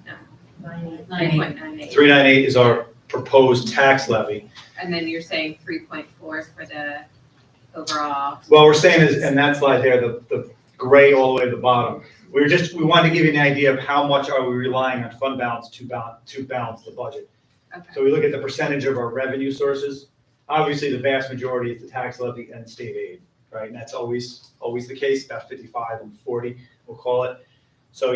No. 3.98. 398 is our proposed tax levy. And then you're saying 3.4 for the overall? Well, we're saying is, and that slide there, the gray all the way to the bottom. We wanted to give you an idea of how much are we relying on fund balance to balance the budget. Okay. So we look at the percentage of our revenue sources. Obviously, the vast majority is the tax levy and state aid, right? And that's always the case, about 55 and 40, we'll call it. So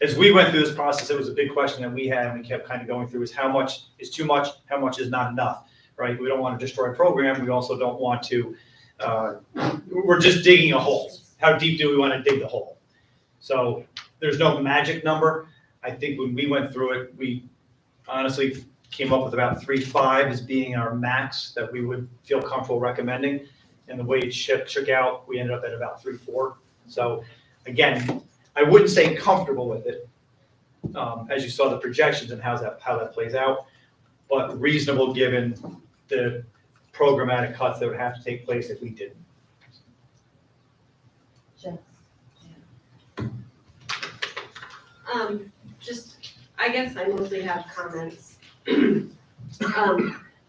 as we went through this process, it was a big question that we had and we kept kind of going through is how much is too much, how much is not enough, right? We don't want to destroy a program. We also don't want to, we're just digging a hole. How deep do we want to dig the hole? So there's no magic number. I think when we went through it, we honestly came up with about 3.5 as being our max that we would feel comfortable recommending. And the way it shook out, we ended up at about 3.4. So again, I wouldn't say comfortable with it, as you saw the projections and how that plays out, but reasonable given the programmatic cuts that would have to take place if we didn't. I guess I mostly have comments.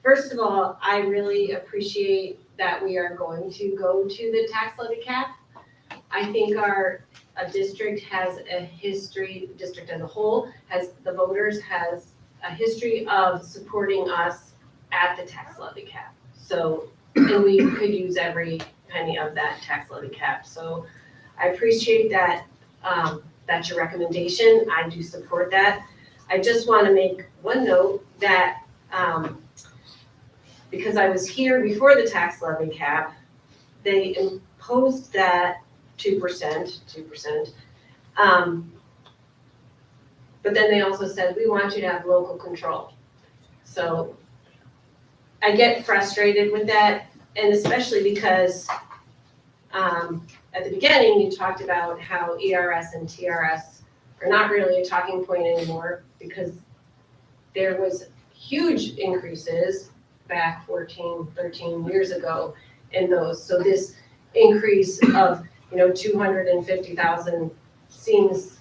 First of all, I really appreciate that we are going to go to the tax levy cap. I think a district has a history, the district as a whole, the voters has a history of supporting us at the tax levy cap. So, and we could use every penny of that tax levy cap. So I appreciate that, that's your recommendation. I do support that. I just want to make one note that because I was here before the tax levy cap, they imposed that 2%. But then they also said, we want you to have local control. So I get frustrated with that, and especially because at the beginning, you talked about how ERS and TRS are not really a talking point anymore because there was huge increases back 14, 13 years ago in those. So this increase of, 250,000 seems,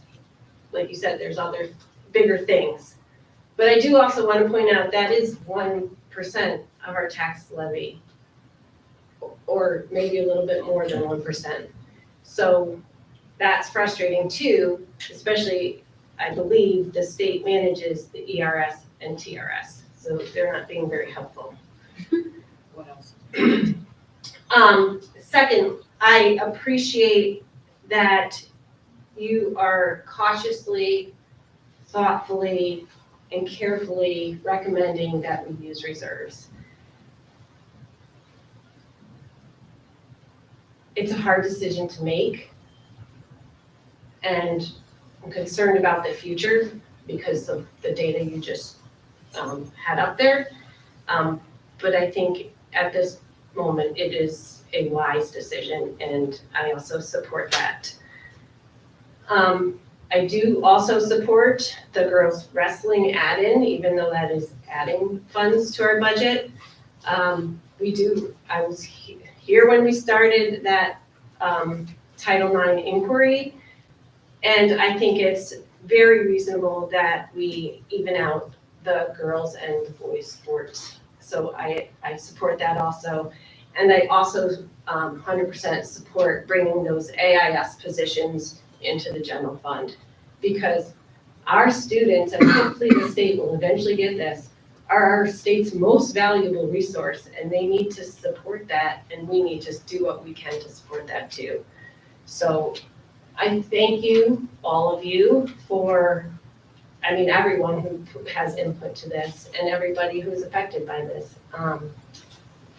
like you said, there's other bigger things. But I do also want to point out that is 1% of our tax levy, or maybe a little bit more than 1%. So that's frustrating too, especially, I believe the state manages the ERS and TRS, so they're not being very helpful. What else? Second, I appreciate that you are cautiously, thoughtfully, and carefully recommending that we use reserves. It's a hard decision to make, and I'm concerned about the future because of the data you just had up there. But I think at this moment, it is a wise decision, and I also support that. I do also support the girls wrestling add-in, even though that is adding funds to our budget. I was here when we started that Title IX inquiry, and I think it's very reasonable that we even out the girls and the boys sports. So I support that also. And I also 100% support bringing those AIS positions into the general fund, because our students, and hopefully the state will eventually get this, are our state's most valuable resource, and they need to support that, and we need to do what we can to support that too. So I thank you, all of you, for, everyone who has input to this and everybody who's affected by this,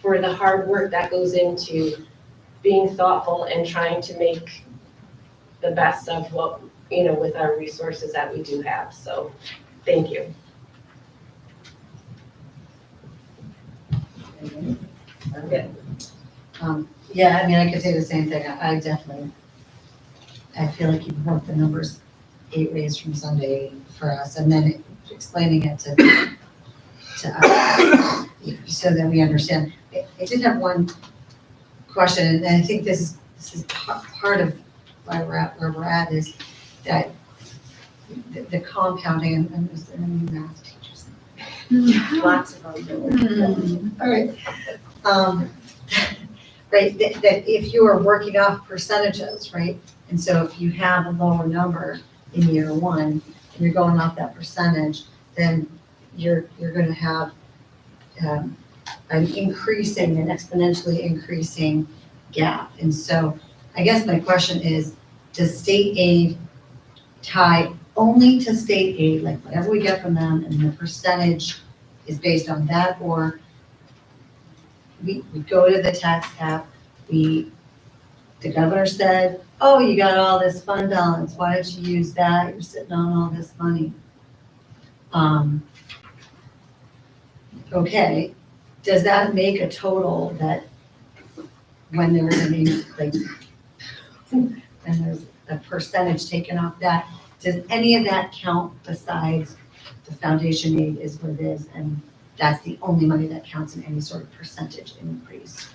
for the hard work that goes into being thoughtful and trying to make the best of what, with our resources that we do have. So thank you. Okay. Yeah, I could say the same thing. I definitely, I feel like you've worked the numbers 8 ways from Sunday for us, and then explaining it to us so that we understand. I did have one question, and I think this is part of why we're at where we're at, is that the compounding, and is there any math teachers? Lots of them. All right. Right, that if you are working off percentages, right? And so if you have a lower number in year one, and you're going off that percentage, then you're gonna have an exponentially increasing gap. And so I guess my question is, does state aid tie only to state aid, like whatever we get from them and the percentage is based on that, or we go to the tax cap, the governor said, oh, you got all this fund balance, why don't you use that, you're sitting on all this money. Okay, does that make a total that when there's when there's a percentage taken off that, does any of that count besides the foundation aid is what it is, and that's the only money that counts in any sort of percentage increase?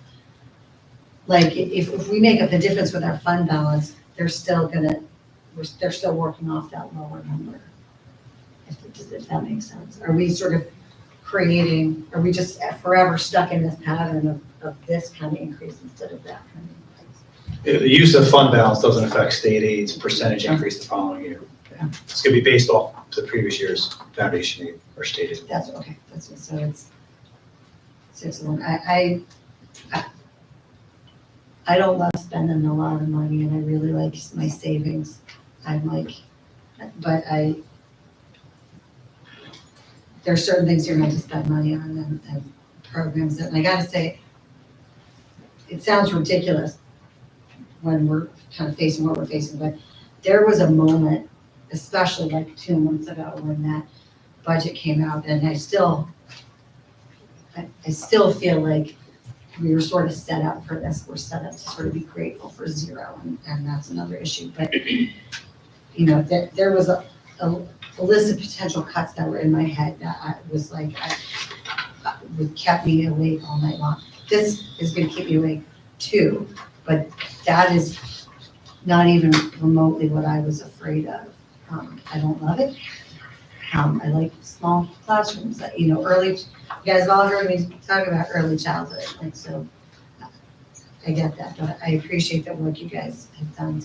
Like, if we make up the difference with our fund balance, they're still working off that lower number. If that makes sense. Are we sort of are we just forever stuck in this pattern of this kind of increase instead of that kind of increase? The use of fund balance doesn't affect state aid's percentage increase the following year. It's gonna be based off the previous year's foundation aid or state aid. That's okay, so it's 6-1. I don't love spending a lot of money, and I really like my savings. There's certain things you're meant to spend money on and programs that, and I gotta say, it sounds ridiculous when we're kind of facing what we're facing, but there was a moment, especially like 2 months ago, when that budget came out, and I still feel like we were sort of set up for this. We're set up to sort of be grateful for zero, and that's another issue. But there was a list of potential cuts that were in my head that kept me awake all night long. This is going to keep me awake too, but that is not even remotely what I was afraid of. I don't love it. I like small classrooms. You guys have all heard me talk about early childhood, and so I get that. But I appreciate the work you guys have done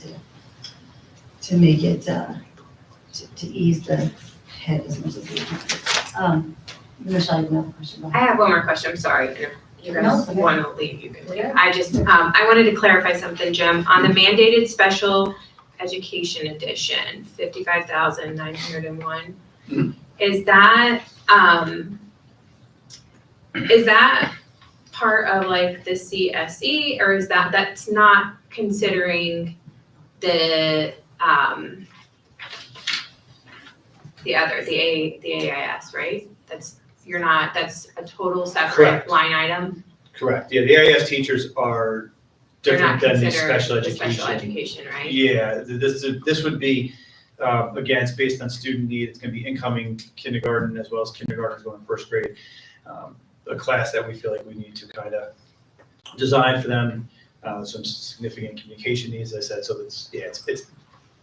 to make it to ease the head as much as we can. Michelle, you have another question? Go I ahead. have one more question, I'm sorry. If you No, guys okay. want to leave, you can leave. Yeah. I wanted to clarify something, Jim. On the mandated special education edition, 55,901, is that part of like the CSE, or is that's not considering the the AIS, right? That's a total separate Correct. line item. Correct, yeah, the AIS teachers are They're not different than the considered special the education. special education, right? Yeah, this would be, again, it's based on student need, it's gonna be incoming kindergarten as well as kindergartners going first grade. A class that we feel like we need to kind of design for them, some significant communication needs, as I said, so it's.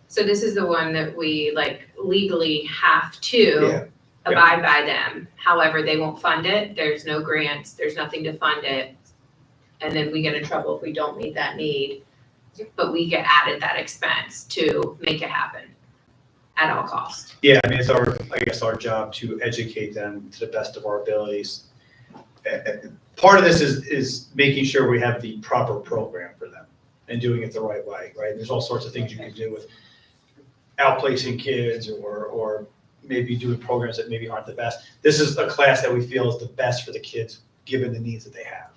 So this is the one that we like legally have to Yeah. abide by them. However, they won't fund it. There's no grants, there's nothing to fund it. And then we get in trouble if we don't meet that need. But we get added that expense to make it happen at all costs. Yeah, I mean, it's our job to educate them to the best of our abilities. Part of this is making sure we have the proper program for them and doing it the right way, right? There's all sorts of things you can do with outplacing kids or maybe doing programs that maybe aren't the best. This is a class that we feel is the best for the kids, given the needs that they have.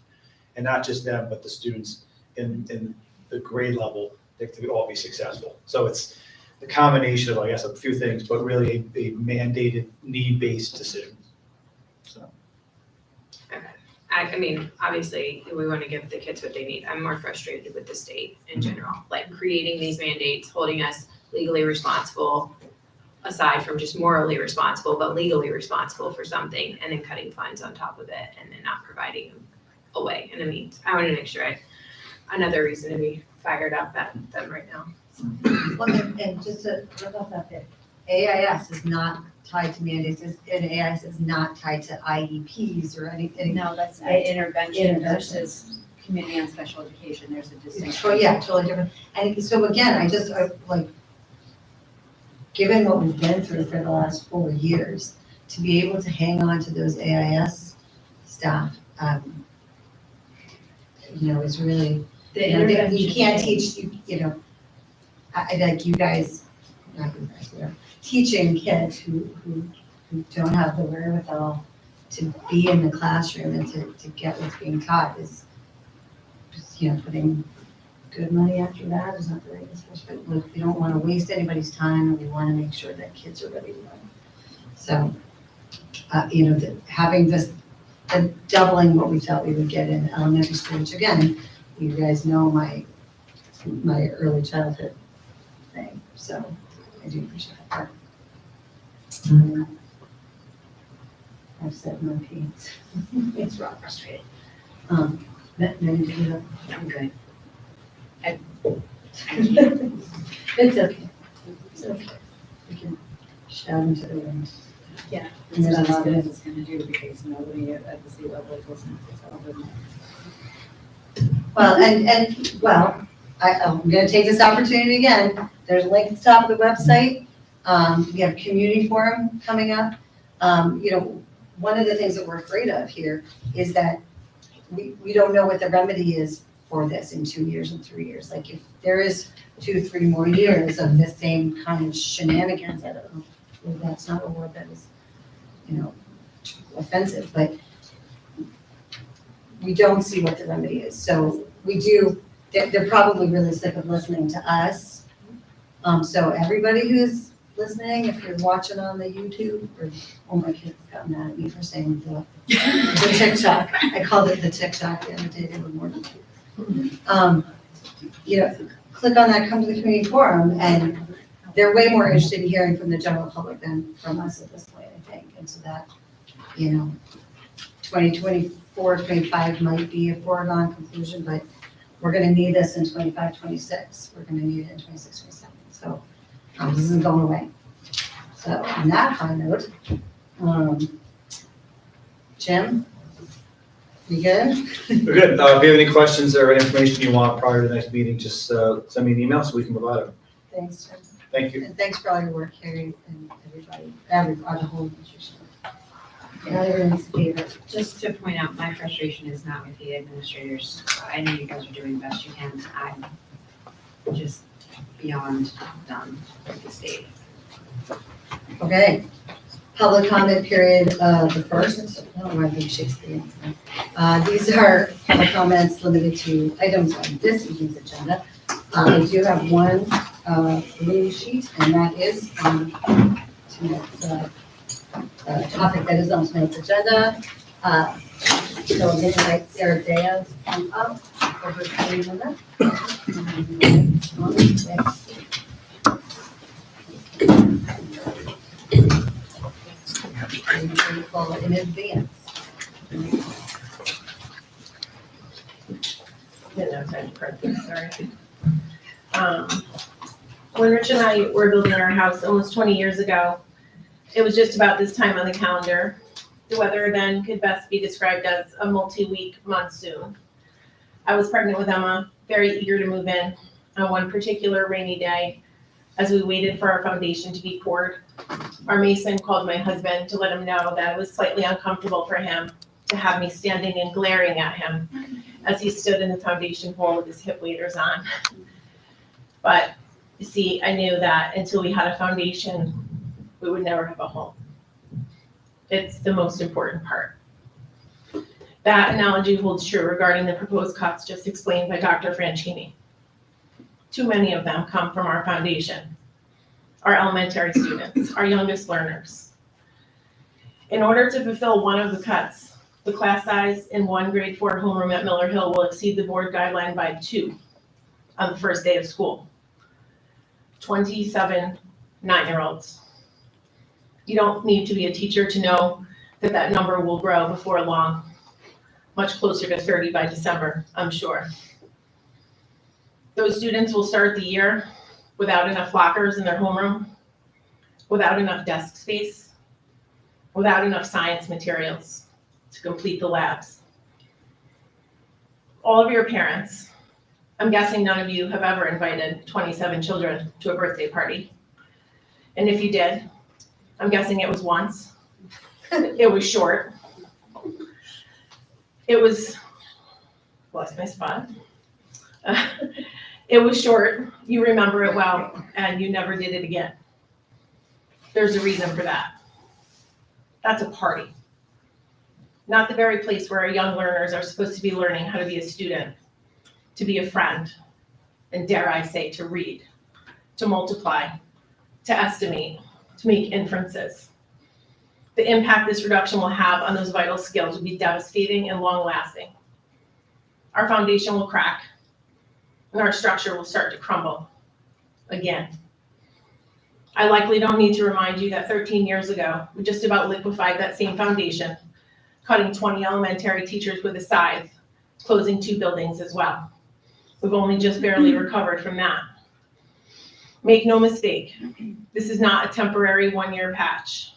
And not just them, but the students in the grade level, they could all be successful. So it's the combination of, I guess, a few things, but really a mandated need-based decision. So. I mean, obviously, we want to give the kids what they need. I'm more frustrated with the state in general, like creating these mandates, holding us legally responsible, aside from just morally responsible, but legally responsible for something, and then cutting funds on top of it, and then not providing a way and a means. I want to make sure another reason to be fired up at them right now. Well, and just to look off that bit, AIS is not tied to mandates, and AIS is not tied to IEPs or anything. No, that's intervention Intervention. versus community and special education, there's a distinction. So, yeah, totally different. And so again, like, given what we've been through for the last 4 years, to be able to hang on to those AIS staff, is really, you can't teach, I like you guys, not you guys, teaching kids who don't have the wherewithal to be in the classroom and to get what's being taught is just, putting good money after that is not the right decision. But we don't want to waste anybody's time, and we want to make sure that kids are ready to learn. So, having this, doubling what we thought we would get in elementary school, which again, you guys know my early childhood thing, so I do appreciate that part. I've said my piece. It's rock frustrated. Maybe do that. I'm good. It's okay. It's okay. We can shout into the wind. Yeah. And there's a It's lot as good of- as it's gonna do, because nobody at the state level is listening to it. Well, I'm gonna take this opportunity again. There's a link at the top of the website. We have a community forum coming up. One of the things that we're afraid of here is that we don't know what the remedy is for this in 2 years and 3 years. Like, if there is 2-3 more years of the same kind of shenanigans, I don't know, well, that's not a word that is, offensive, but we don't see what the remedy is. So they're probably really sick of listening to us. So everybody who's listening, if you're watching on the YouTube, or my kids got mad at me for saying the TikTok. I called it the TikTok the other day, they were more than click on that, come to the community forum, and they're way more interested in hearing from the general public than from us at this point, I think. And so that, 2024, 25 might be a foregone conclusion, but we're gonna need this in 25, 26. We're gonna need it in 26, 27. So this isn't going away. So on that high note, Jim, you good? We're good. If you have any questions or information you want prior to the next meeting, just send me an email so we can provide it. Thanks, Jim. Thank you. And thanks for all your work, Carrie, and everybody, the whole institution. Not everyone's favorite. Just to point out, my frustration is not with the administrators. I know you guys are doing the best you can. I'm just beyond done with the state. Okay, public comment period, the first, I think Shakespeare. These are public comments limited to items on this evening's agenda. I do have one blue sheet, and that is tonight's topic that is on tonight's agenda. So I'm going to invite Sarah Diaz to come up for her statement. In advance. Didn't have time to print this, sorry. When Rich and I were building our house almost 20 years ago, it was just about this time on the calendar. The weather then could best be described as a multi-week monsoon. I was pregnant with Emma, very eager to move in on one particular rainy day. As we waited for our foundation to be poured, our mason called my husband to let him know that it was slightly uncomfortable for him to have me standing and glaring at him as he stood in the foundation hole with his hip waders on. But you see, I knew that until we had a foundation, we would never have a home. It's the most important part. That analogy holds true regarding the proposed cuts just explained by Dr. Franchini. Too many of them come from our foundation, our elementary students, our youngest learners. In order to fulfill one of the cuts, the class size in one grade 4 homeroom at Miller Hill will exceed the board guideline by 2 on the first day of school. 27 9-year-olds. You don't need to be a teacher to know that that number will grow before long, much closer to 30 by December, I'm sure. Those students will start the year without enough lockers in their homeroom, without enough desk space, without enough science materials to complete the labs. All of your parents, I'm guessing none of you have ever invited 27 children to a birthday party. And if you did, I'm guessing it was once. It was short. It was, lost my spot. It was short, you remember it well, and you never did it again. There's a reason for that. That's a party. Not the very place where our young learners are supposed to be learning how to be a student, to be a friend, and dare I say, to read, to multiply, to estimate, to make inferences. The impact this reduction will have on those vital skills will be devastating and long-lasting. Our foundation will crack, and our structure will start to crumble again. I likely don't need to remind you that 13 years ago, we just about liquefied that same foundation, cutting 20 elementary teachers with a scythe, closing 2 buildings as well. We've only just barely recovered from that. Make no mistake, this is not a temporary 1-year patch.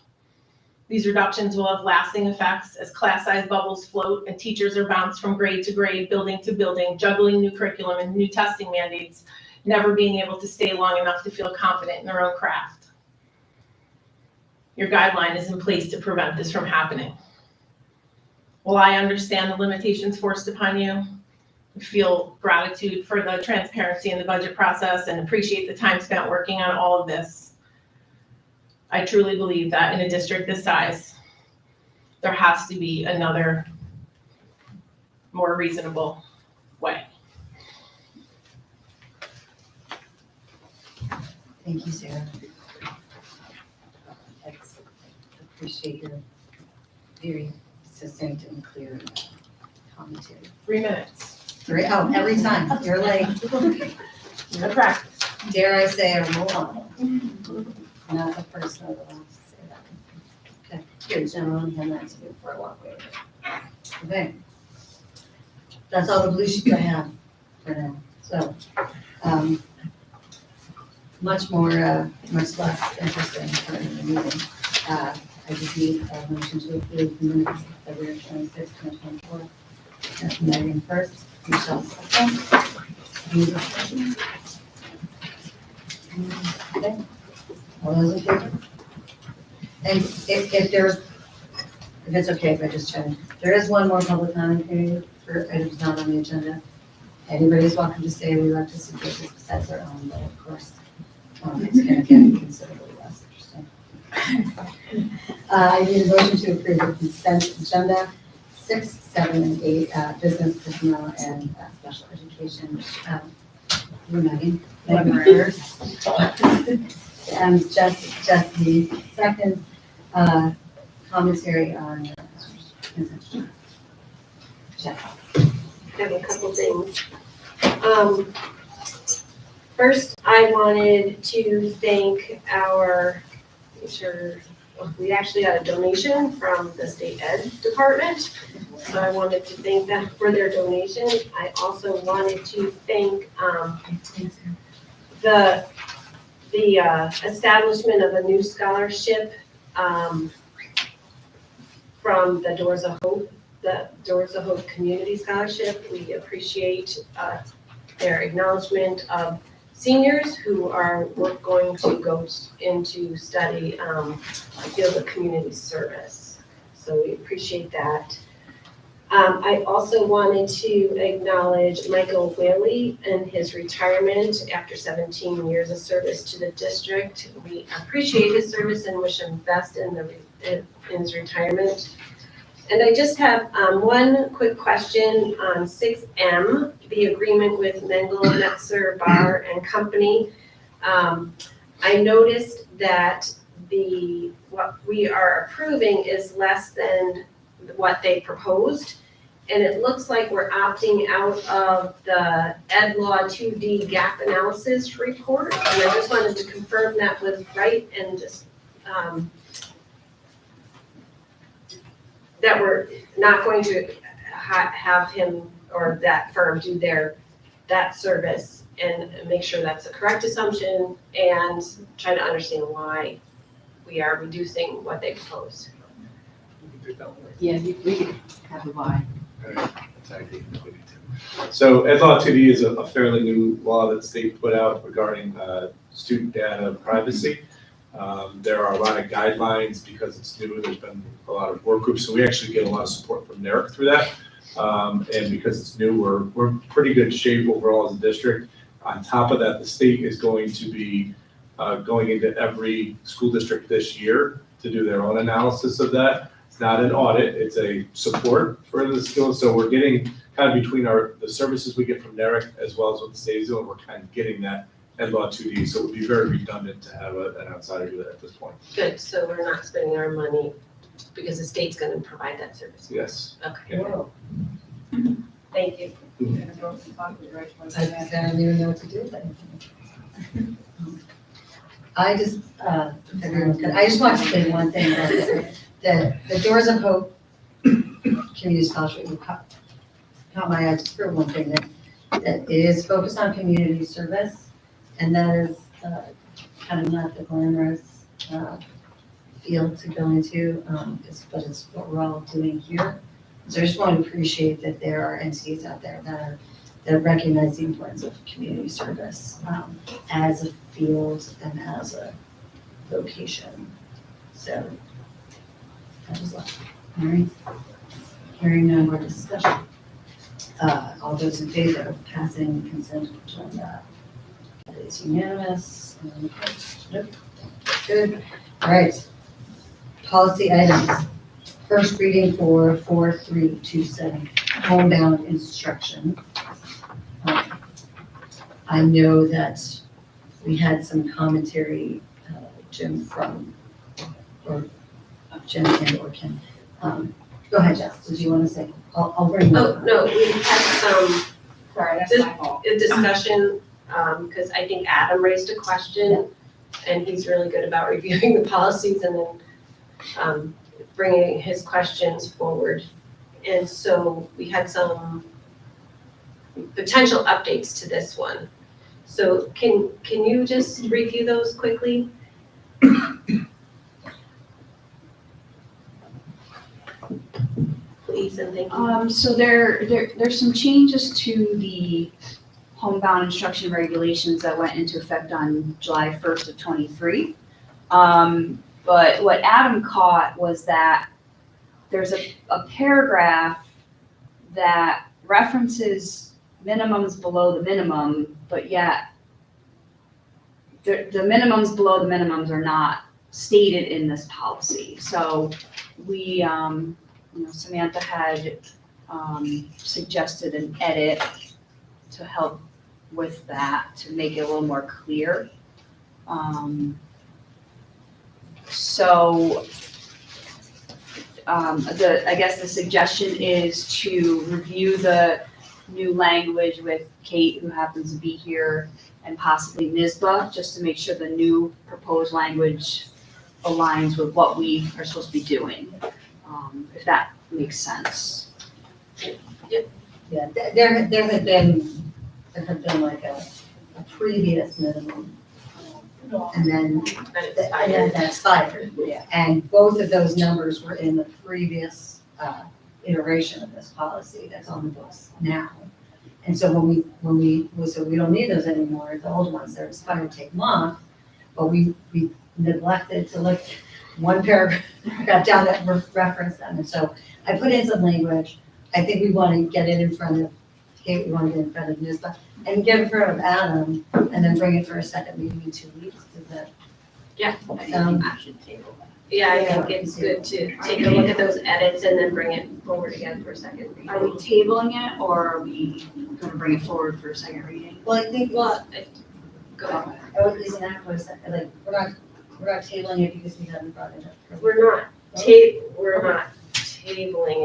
These reductions will have lasting effects as class size bubbles float and teachers are bounced from grade to grade, building to building, juggling new curriculum and new testing mandates, never being able to stay long enough to feel confident in their own craft. Your guideline is in place to prevent this from happening. While I understand the limitations forced upon you, I feel gratitude for the transparency in the budget process and appreciate the time spent working on all of this. I truly believe that in a district this size, there has to be another more reasonable way. Thank you, Sarah. I appreciate your very succinct and clear commentary. 3 minutes. Oh, every time. You're like, No practice. dare I say, a roll on. Not the first or the last to say that. Okay, here, gentlemen, hand that to me before I walk away. Okay. That's all the blue sheets I have for now. So, much less interesting for the meeting. I just need a motion to approve the minutes of February 26, 2024. That's Megan first, Michelle second. Any discussion? Okay. All those in favor? And if it's okay if I just check, there is one more public comment period for items not on the agenda. Anybody's welcome to stay. We like to see business besides our own, but of course, it's going to get considerably less interesting. I need a motion to approve the consent agenda 6, 7, and 8, business, personnel, and special education. Megan first. Jesse, second, commentary on consent. Jeff. I have a couple things. First, I wanted to thank we actually got a donation from the state ed department. So I wanted to thank them for their donation. I also wanted to thank, the establishment of a new scholarship, from the Doors of Hope Community Scholarship. We appreciate their acknowledgement of seniors who are going to go into study the field of community service. So we appreciate that. I also wanted to acknowledge Michael Whaley and his retirement after 17 years of service to the district. We appreciate his service and wish him best in his retirement. And I just have one quick question on 6M, the agreement with Mengel, Metzer, Bar and Company. I noticed that what we are approving is less than what they proposed. And it looks like we're opting out of the Ed Law 2D gap analysis report. And I just wanted to confirm that was right and just that we're not going to have him or that firm do that service and make sure that's a correct assumption and try to understand why we are reducing what they proposed. Yeah, we could have a why. So Ed Law 2D is a fairly new law that the state put out regarding student data privacy. There are a lot of guidelines because it's new. There's been a lot of work groups, so we actually get a lot of support from NERC through that. And because it's new, we're in pretty good shape overall as a district. On top of that, the state is going to be going into every school district this year to do their own analysis of that. It's not an audit, it's a support for the skills. So we're getting kind of between the services we get from NERC as well as what the state is doing, we're kind of getting that Ed Law 2D. So it would be very redundant to have an outsider do that at this point. Good, so we're not spending our money because the state's gonna provide that service. Yes. Okay, Whoa. thank you. I don't even know what to do with that. I just want to say one thing, that the Doors of Hope Community Scholarship caught my eye just for one thing, that it is focused on community service, and that is kind of not the glamorous field to go into, but it's what we're all doing here. So I just want to appreciate that there are entities out there that recognize the importance of community service as a field and as a vocation. So that was all. All right. Hearing no more discussion. All those in favor of passing consent agenda? That is unanimous. Nope. Good. All right. Policy items. First reading for 4327, homebound instruction. I know that we had some commentary, Jim, or Ken. Go ahead, Jess, did you want to say? I'll bring you. Oh, no, we had some Sorry, that's my fault. a discussion, because I think Adam raised a question, and he's really good about reviewing the policies and then bringing his questions forward. And so we had some potential updates to this one. So can you just review those quickly? Please and thank you. So there's some changes to the homebound instruction regulations that went into effect on July 1st of '23. But what Adam caught was that there's a paragraph that references minimums below the minimum, but yet the minimums below the minimums are not stated in this policy. So we, Samantha had suggested an edit to help with that, to make it a little more clear. So, I guess the suggestion is to review the new language with Kate, who happens to be here, and possibly NISBA, just to make sure the new proposed language aligns with what we are supposed to be doing, if that makes sense. Yeah, there had been like a previous minimum. And then that expired. Yeah. And both of those numbers were in the previous iteration of this policy that's on the books now. And so when we said we don't need those anymore, the old ones, they're expired, take them off. But we neglected to look one paragraph got down that referenced them. And so I put in some language. I think we want to get it in front of Kate, we want to get in front of NISBA, and get in front of Adam, and then bring it for a second meeting in 2 weeks. Does that? Yeah. I should table that. Yeah, I think it's good to take a look at those edits and then bring it forward again for a second reading. Are we tabling it, or are we gonna bring it forward for a second reading? Well, I think, Well, go ahead. isn't that for a second, like, we're not tabling it because we haven't brought it up. We're not tabling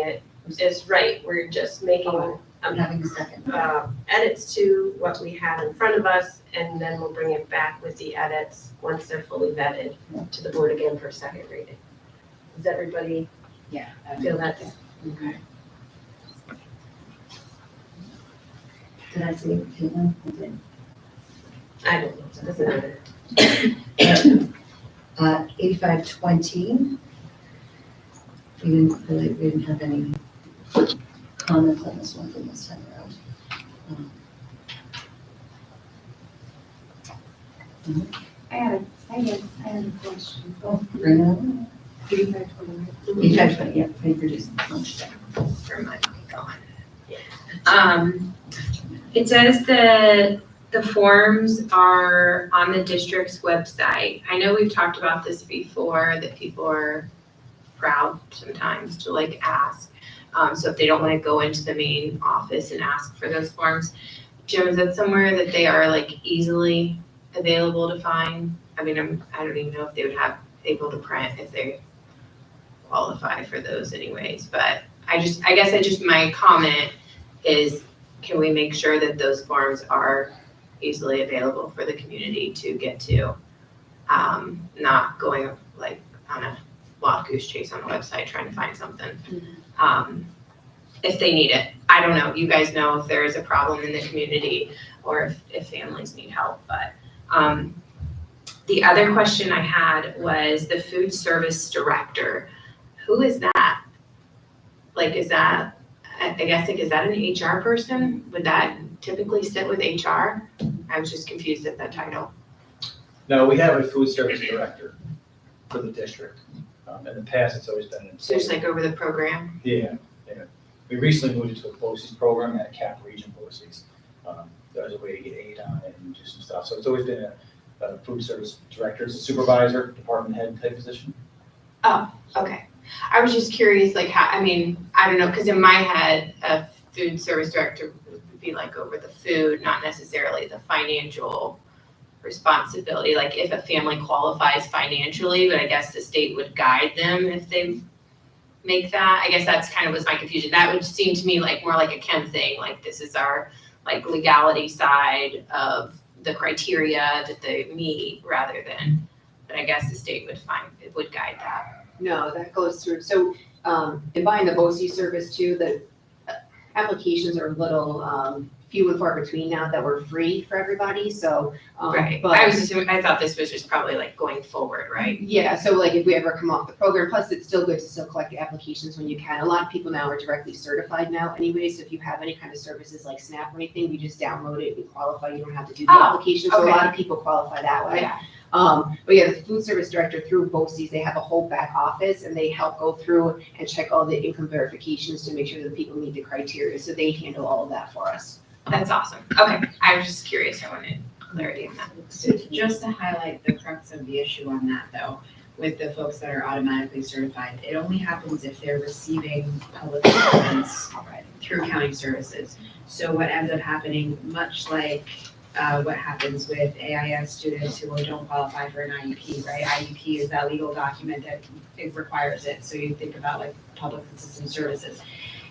it, is right, we're just making I'm having a second. edits to what we have in front of us, and then we'll bring it back with the edits once they're fully vetted to the board again for a second reading. Does everybody Yeah. feel that? Okay. Did I say tabling? I did. I don't know, it doesn't matter. 8520. We didn't have any comments on this one from this time around. I had a question. Bring it on. 8520, yeah, we produced lunch. Remind me, go on. It says the forms are on the district's website. I know we've talked about this before, that people are proud sometimes to like ask. So if they don't want to go into the main office and ask for those forms, Jim, is that somewhere that they are like easily available to find? I mean, I don't even know if they would have able to print if they qualify for those anyways, but my comment is, can we make sure that those forms are easily available for the community to get to? Not going like on a wild goose chase on the website trying to find something. If they need it. I don't know, you guys know if there is a problem in the community or if families need help, but the other question I had was the food service director. Who is that? Like, is that, I guess, like, is that an HR person? Would that typically sit with HR? I was just confused at that title. No, we have a food service director for the district. In the past, it's always been. So just like over the program? Yeah. We recently moved it to a BOCES program at Cap Region BOCES. There's a way to get aid on it and do some stuff. So it's always been a food service director, supervisor, department head type position. Oh, okay. I was just curious, like how, I mean, I don't know, because in my head, a food service director would be like over the food, not necessarily the financial responsibility. Like if a family qualifies financially, but I guess the state would guide them if they make that. I guess that's kind of was my confusion. That would seem to me like more like a Ken thing, like this is our like legality side of the criteria that they meet rather than, but I guess the state would guide that. No, that goes through, so, in buying the BOCES service too, the applications are a little, few and far between now that were free for everybody, so. Right, but- I thought this was just probably like going forward, right? Yeah, so like if we ever come off the program, plus it's still good to still collect the applications when you can. A lot of people now are directly certified now anyway, so if you have any kind of services like SNAP or anything, you just download it and qualify, you don't have to do the application, so a lot of people qualify that way. Yeah. But yeah, the food service director through BOCES, they have a whole back office and they help go through and check all the income verifications to make sure that people meet the criteria, so they handle all of that for us. That's awesome. Okay, I was just curious. I wanted clarity on that. So just to highlight the crux of the issue on that though, with the folks that are automatically certified, it only happens if they're receiving public assistance through county services. So what ends up happening, much like what happens with AIS students who don't qualify for an IEP, right? IEP is that legal document that it requires it, so you think about like public assistance services.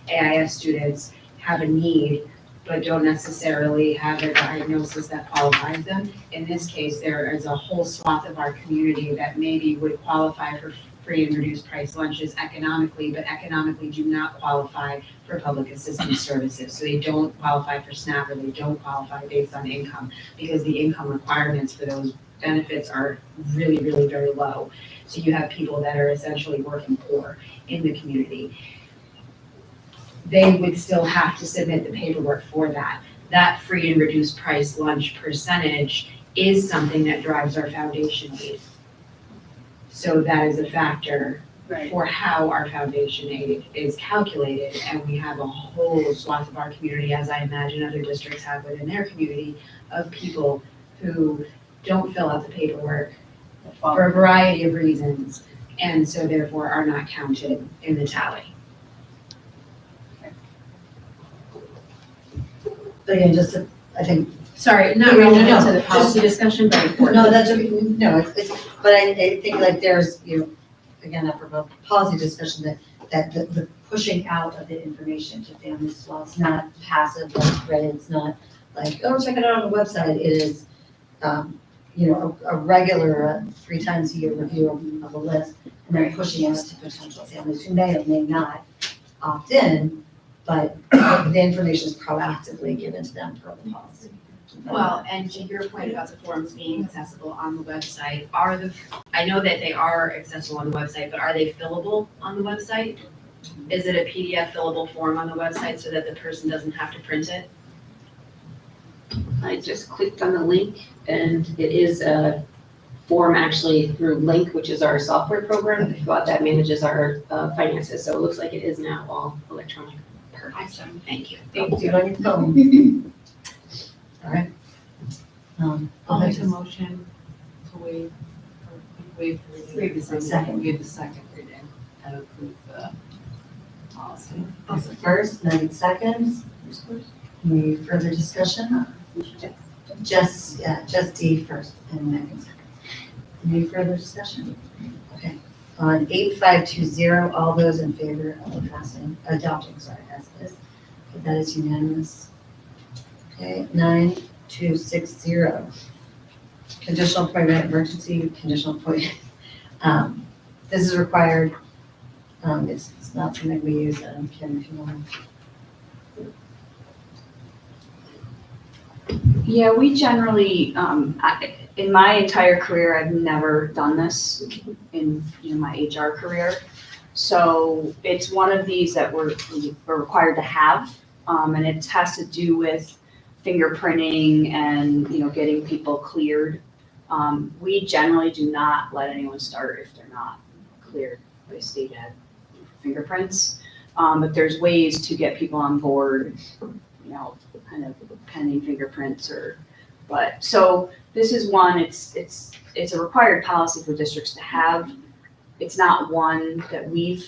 AIS students have a need, but don't necessarily have a diagnosis that qualifies them. In this case, there is a whole swath of our community that maybe would qualify for free and reduced price lunches economically, but economically do not qualify for public assistance services. So they don't qualify for SNAP, or they don't qualify based on income, because the income requirements for those benefits are really, really very low. So you have people that are essentially working poor in the community. They would still have to submit the paperwork for that. That free and reduced price lunch percentage is something that drives our foundation aid. So that is a factor for how our foundation aid is calculated, and we have a whole swath of our community, as I imagine other districts have within their community, of people who don't fill out the paperwork for a variety of reasons, and so therefore are not counted in the tally. But again, just to, I think. Sorry, not relevant to the policy discussion, but important. No, that's, no, it's, but I think like there's, you know, again, apropos policy discussion, that the pushing out of the information to families as well, it's not passive, like, right, it's not like, oh, check it out on the website, it is, you know, a regular 3 times a year review of a list, and then pushing us to potential families who may or may not opt in, but the information is proactively given to them per the policy. Well, and to your point about the forms being accessible on the website, I know that they are accessible on the website, but are they fillable on the website? Is it a PDF fillable form on the website so that the person doesn't have to print it? I just clicked on the link, and it is a form actually through Link, which is our software program, but that manages our finances, so it looks like it is now all electronic. Awesome, thank you. Do it on your phone. All right. I'll make a motion to waive the reading. Second. The second reading and approve the policy. First, 9 seconds. Any further discussion? Just D first and Megan second. Any further discussion? Okay. On 8520, all those in favor of adopting, as is. That is unanimous. Okay, 9260. Conditional appointment, emergency conditional appointment. This is required. It's not something we use, Kim, if you want. Yeah, we generally, in my entire career, I've never done this in, my HR career. So it's one of these that we're required to have, and it has to do with fingerprinting and, getting people cleared. We generally do not let anyone start if they're not cleared by state ed fingerprints. But there's ways to get people on board, kind of pending fingerprints so this is one, it's a required policy for districts to have. It's not one that we've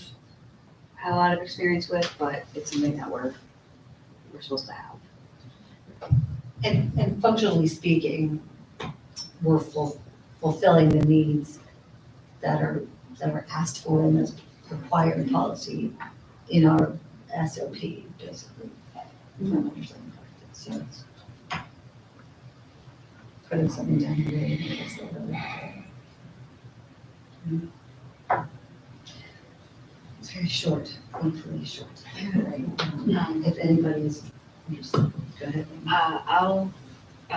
had a lot of experience with, but it's something that we're supposed to have. And functionally speaking, we're fulfilling the needs that are asked for in this required policy in our SOP, basically. So it's putting something down here. It's very short, thankfully short. If anybody is interested, go ahead. I'll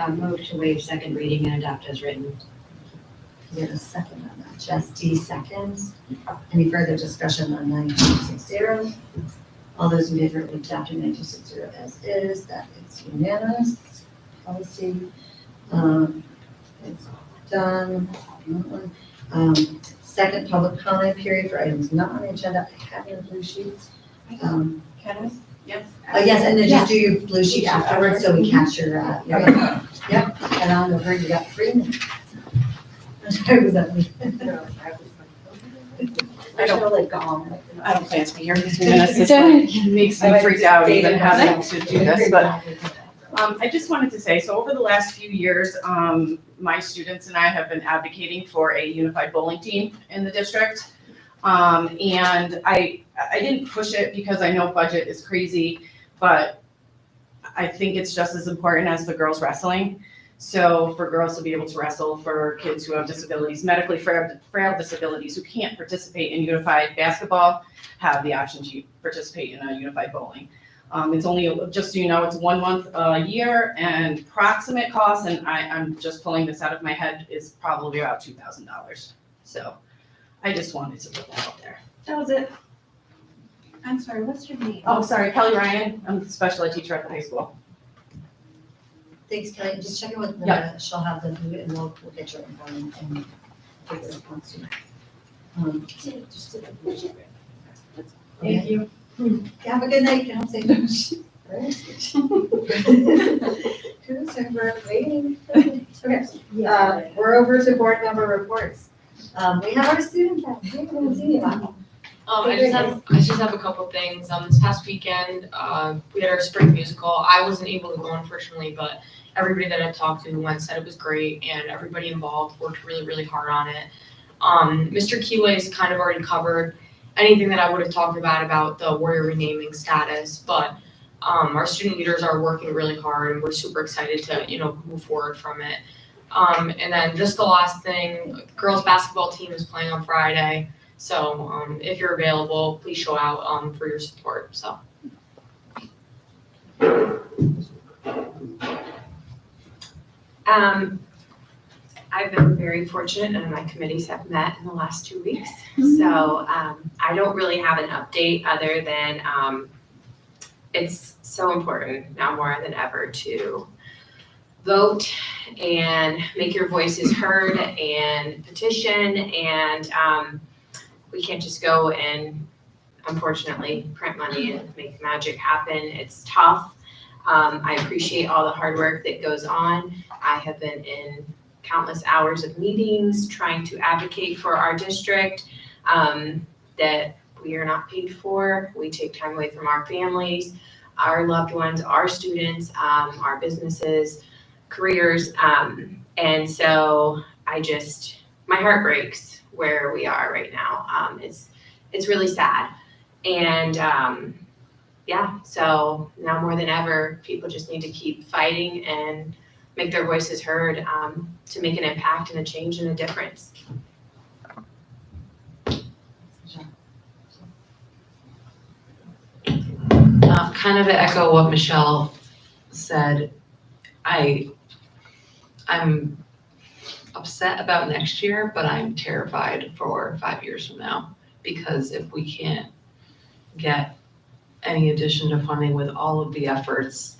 move to waive second reading and adopt as written. We have a second on that. Just D seconds. Any further discussion on 9260? All those in favor of adopting 9260 as is, that is unanimous. Policy, it's done. Second public comment period for items not on the agenda. I have your blue sheets. Can I? Yes. Yes, and then just do your blue sheet afterwards so we catch your, yep, and on over, you got 3 minutes. I'm sorry, was that me? I don't plan to be here for 2 minutes. This makes me freak out even having to do this, but I just wanted to say, so over the last few years, my students and I have been advocating for a unified bowling team in the district. And I didn't push it because I know budget is crazy, but I think it's just as important as the girls wrestling. So for girls to be able to wrestle, for kids who have disabilities, medically frail disabilities who can't participate in unified basketball, have the option to participate in a unified bowling. It's only, just so you know, it's 1 month a year, and approximate cost, and I'm just pulling this out of my head, is probably about $2,000. So I just wanted to put that out there. That was it. I'm sorry, what's your name? Oh, sorry, Kelly Ryan. I'm the special ed teacher at the high school. Thanks, Kelly. Just check in with Yeah. Linda. She'll have the, and we'll get your info and take the response to it. Thank you. Have a good night. Get home safe. Who's ever waiting? Okay, we're over to board member reports. We have our student chat. We haven't seen you. I just have a couple things. This past weekend, we had our spring musical. I wasn't able to go, unfortunately, but everybody that I talked to who went said it was great, and everybody involved worked really, really hard on it. Mr. Keeley's kind of already covered anything that I would have talked about the warrior renaming status, but our student leaders are working really hard, and we're super excited to, move forward from it. And then just the last thing, girls basketball team is playing on Friday. So if you're available, please show out for your support. So. I've been very fortunate, and my committees have met in the last 2 weeks. So I don't really have an update other than it's so important now more than ever to vote and make your voices heard and petition, and we can't just go and unfortunately print money and make magic happen. It's tough. I appreciate all the hard work that goes on. I have been in countless hours of meetings trying to advocate for our district that we are not paid for. We take time away from our families, our loved ones, our students, our businesses, careers. And so my heart breaks where we are right now. It's really sad. And so now more than ever, people just need to keep fighting and make their voices heard to make an impact and a change and a difference. Kind of to echo what Michelle said, I'm upset about next year, but I'm terrified for 5 years from now, because if we can't get any addition to funding with all of the efforts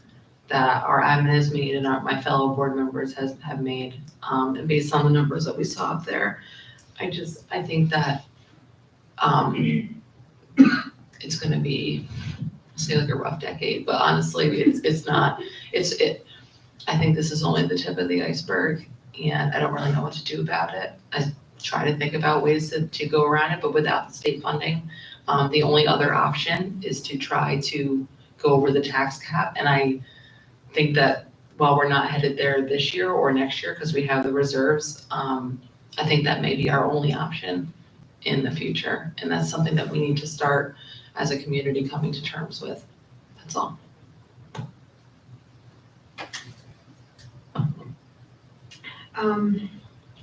that our admin has made and my fellow board members have made, and based on the numbers that we saw up there, I think that it's going to be, say, like a rough decade, but honestly, it's not. I think this is only the tip of the iceberg, and I don't really know what to do about it. I try to think about ways to go around it, but without the state funding, the only other option is to try to go over the tax cap. And I think that while we're not headed there this year or next year, because we have the reserves, I think that may be our only option in the future. And that's something that we need to start as a community coming to terms with. That's all.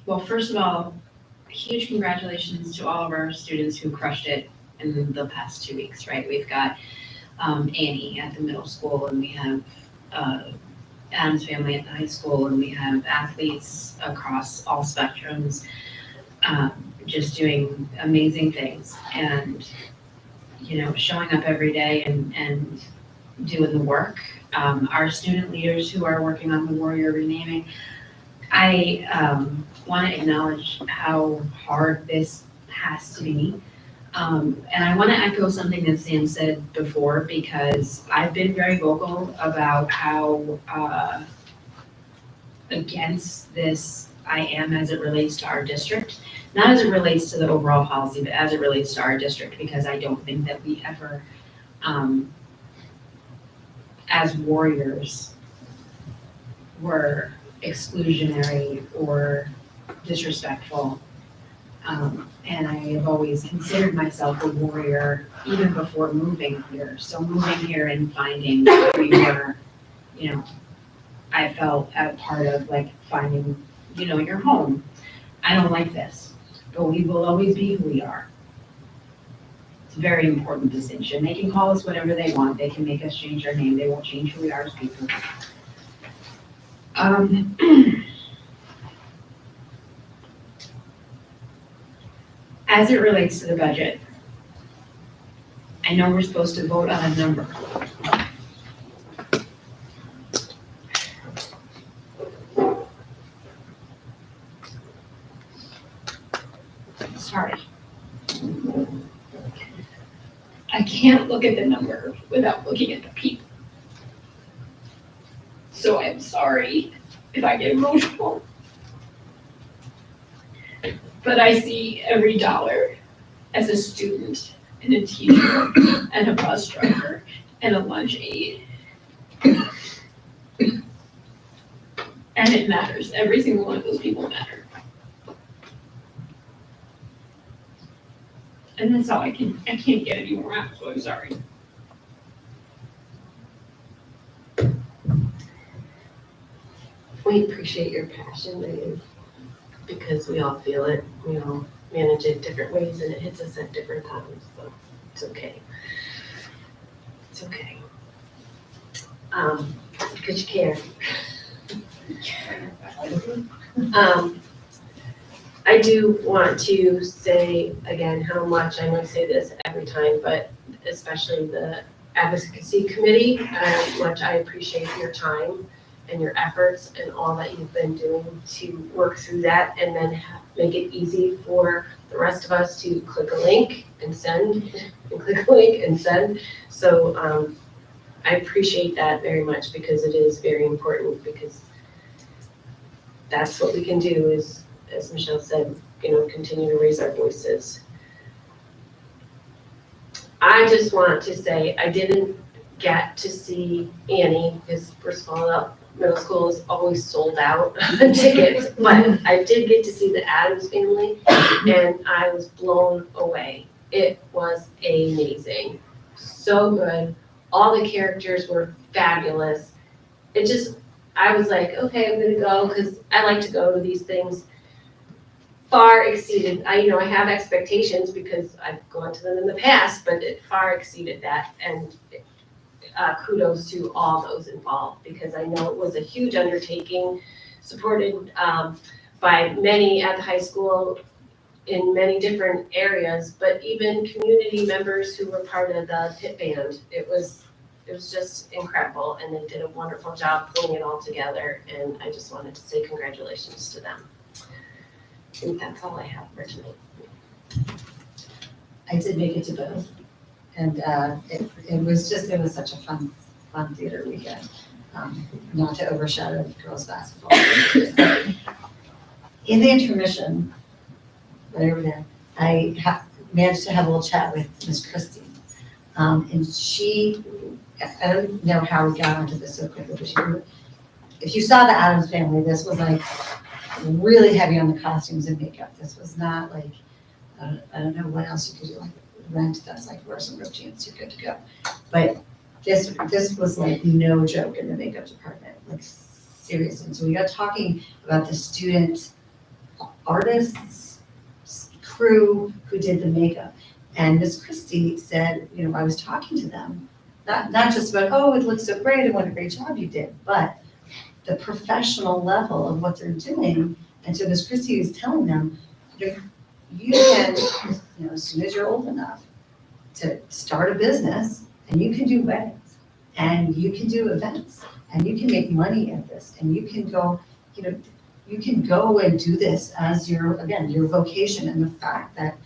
Well, first of all, huge congratulations to all of our students who crushed it in the past 2 weeks, right? We've got Annie at the middle school, and we have Adam's family at the high school, and we have athletes across all spectrums just doing amazing things, and showing up every day and doing the work. Our student leaders who are working on the warrior renaming, I want to acknowledge how hard this has to be. And I want to echo something that Sam said before, because I've been very vocal about how against this I am as it relates to our district. Not as it relates to the overall policy, but as it relates to our district, because I don't think that we ever, as warriors, were exclusionary or disrespectful. And I have always considered myself a warrior even before moving here. So moving here and finding we were, you know, I felt a part of like finding, you know, your home. I don't like this, but we will always be who we are. It's a very important distinction. They can call us whatever they want. They can make us change our name. They won't change who we are as people. As it relates to the budget, I know we're supposed to vote on a number. Sorry. I can't look at the number without looking at the people. So I'm sorry if I get emotional. But I see every dollar as a student and a teacher and a bus driver and a lunch aide. And it matters. Every single one of those people matter. And that's all I can't get any more out, so I'm sorry. We appreciate your passion, Dave, because we all feel it. We all manage it different ways and it hits us at different times, so it's okay. It's okay. Because you care. I do want to say again how much, I know I say this every time, but especially the advocacy committee, how much I appreciate your time and your efforts and all that you've been doing to work through that and then make it easy for the rest of us to click a link and send, and click a link and send. So I appreciate that very much because it is very important, because that's what we can do is, as Michelle said, you know, continue to raise our voices. I just want to say I didn't get to see Annie, because first of all, middle school is always sold out tickets, but I did get to see the Addams Family and I was blown away. It was amazing, so good. All the characters were fabulous. It just, I was like, okay, I'm gonna go, because I like to go to these things. Far exceeded, I have expectations because I've gone to them in the past, but it far exceeded that. And kudos to all those involved, because I know it was a huge undertaking, supported by many at the high school in many different areas, but even community members who were part of the pit band. It was just incredible, and they did a wonderful job pulling it all together, and I just wanted to say congratulations to them. And that's all I have for tonight. I did make it to both, and it was such a fun theater weekend. Not to overshadow girls basketball. In the intermission, whatever that, I managed to have a little chat with Miss Christie, and she, I don't know how we got onto this so quickly, but if you saw the Addams Family, this was like really heavy on the costumes and makeup. This was not like, I don't know what else you could do, like rent, that's like wear some ripped jeans, you're good to go. But this was like no joke in the makeup department, like seriously. So we got talking about the student artists, crew who did the makeup. And Miss Christie said, I was talking to them, not just about, oh, it looks so great and what a great job you did, but the professional level of what they're doing. And so Miss Christie was telling them, you can, as soon as you're old enough to start a business, and you can do weddings, and you can do events, and you can make money at this, and you can go, you can go and do this as your vocation. And the fact that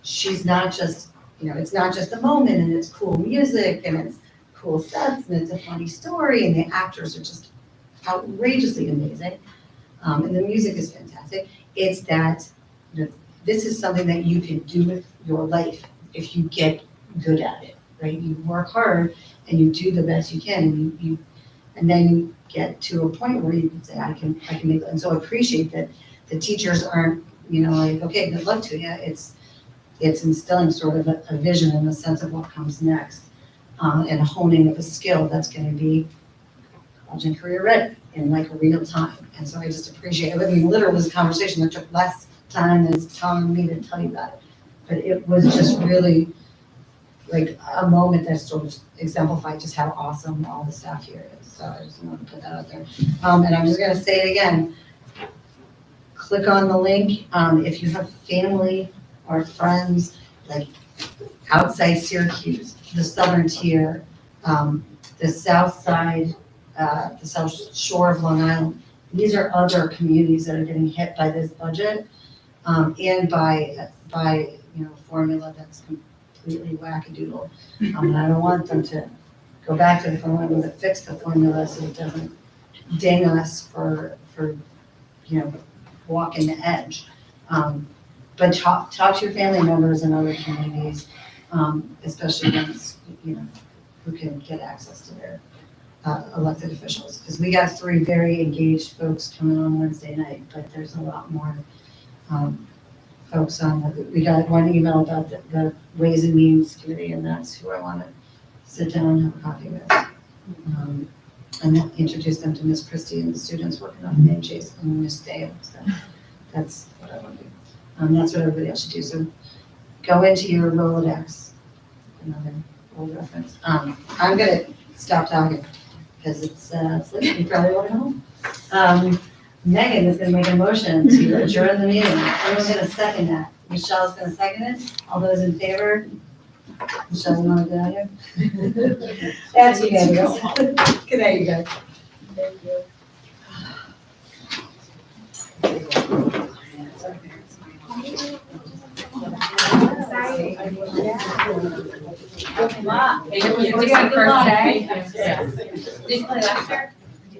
she's not just, it's not just a moment and it's cool music and it's cool sets and it's a funny story and the actors are just outrageously amazing. And the music is fantastic. It's that, this is something that you can do with your life if you get good at it, right? You work hard and you do the best you can, and And then you get to a point where you can say, I can make, and so I appreciate that the teachers aren't, like, okay, good luck to you. It's instilling sort of a vision and a sense of what comes next, and honing of a skill that's gonna be college and career ready in like real time. And so I just appreciate it. I mean, literally, it was a conversation that took less time than it's telling me to tell you about it. But it was just really like a moment that sort of exemplified just how awesome all the staff here is. So I just wanted to put that out there. And I'm just gonna say it again. Click on the link. If you have family or friends, like outside Syracuse, the southern tier, the south side, the south shore of Long Island, these are other communities that are getting hit by this budget, and by formula that's completely wackadoodle. And I don't want them to go back to the formula that fixed the formula so it doesn't ding us for walking the edge. But talk to your family members in other communities, especially ones, who can get access to their elected officials. Because we got 3 very engaged folks coming on Wednesday night, but there's a lot more folks on. We got one email about the Ways and Means Committee, and that's who I want to sit down and have a coffee with. And then introduce them to Miss Christie and the students working on Name Chase and Miss Dale. So that's what I want to do. That's what everybody else should do. So go into your Rolodex, another old reference. I'm gonna stop talking because it's late. You probably want to go home. Megan is gonna make a motion to adjourn the meeting. Everyone's gonna second that. Michelle's gonna second it. All those in favor? Michelle, you want to go out here? That's unanimous. Good night, you guys. Thank you. Did you play last year?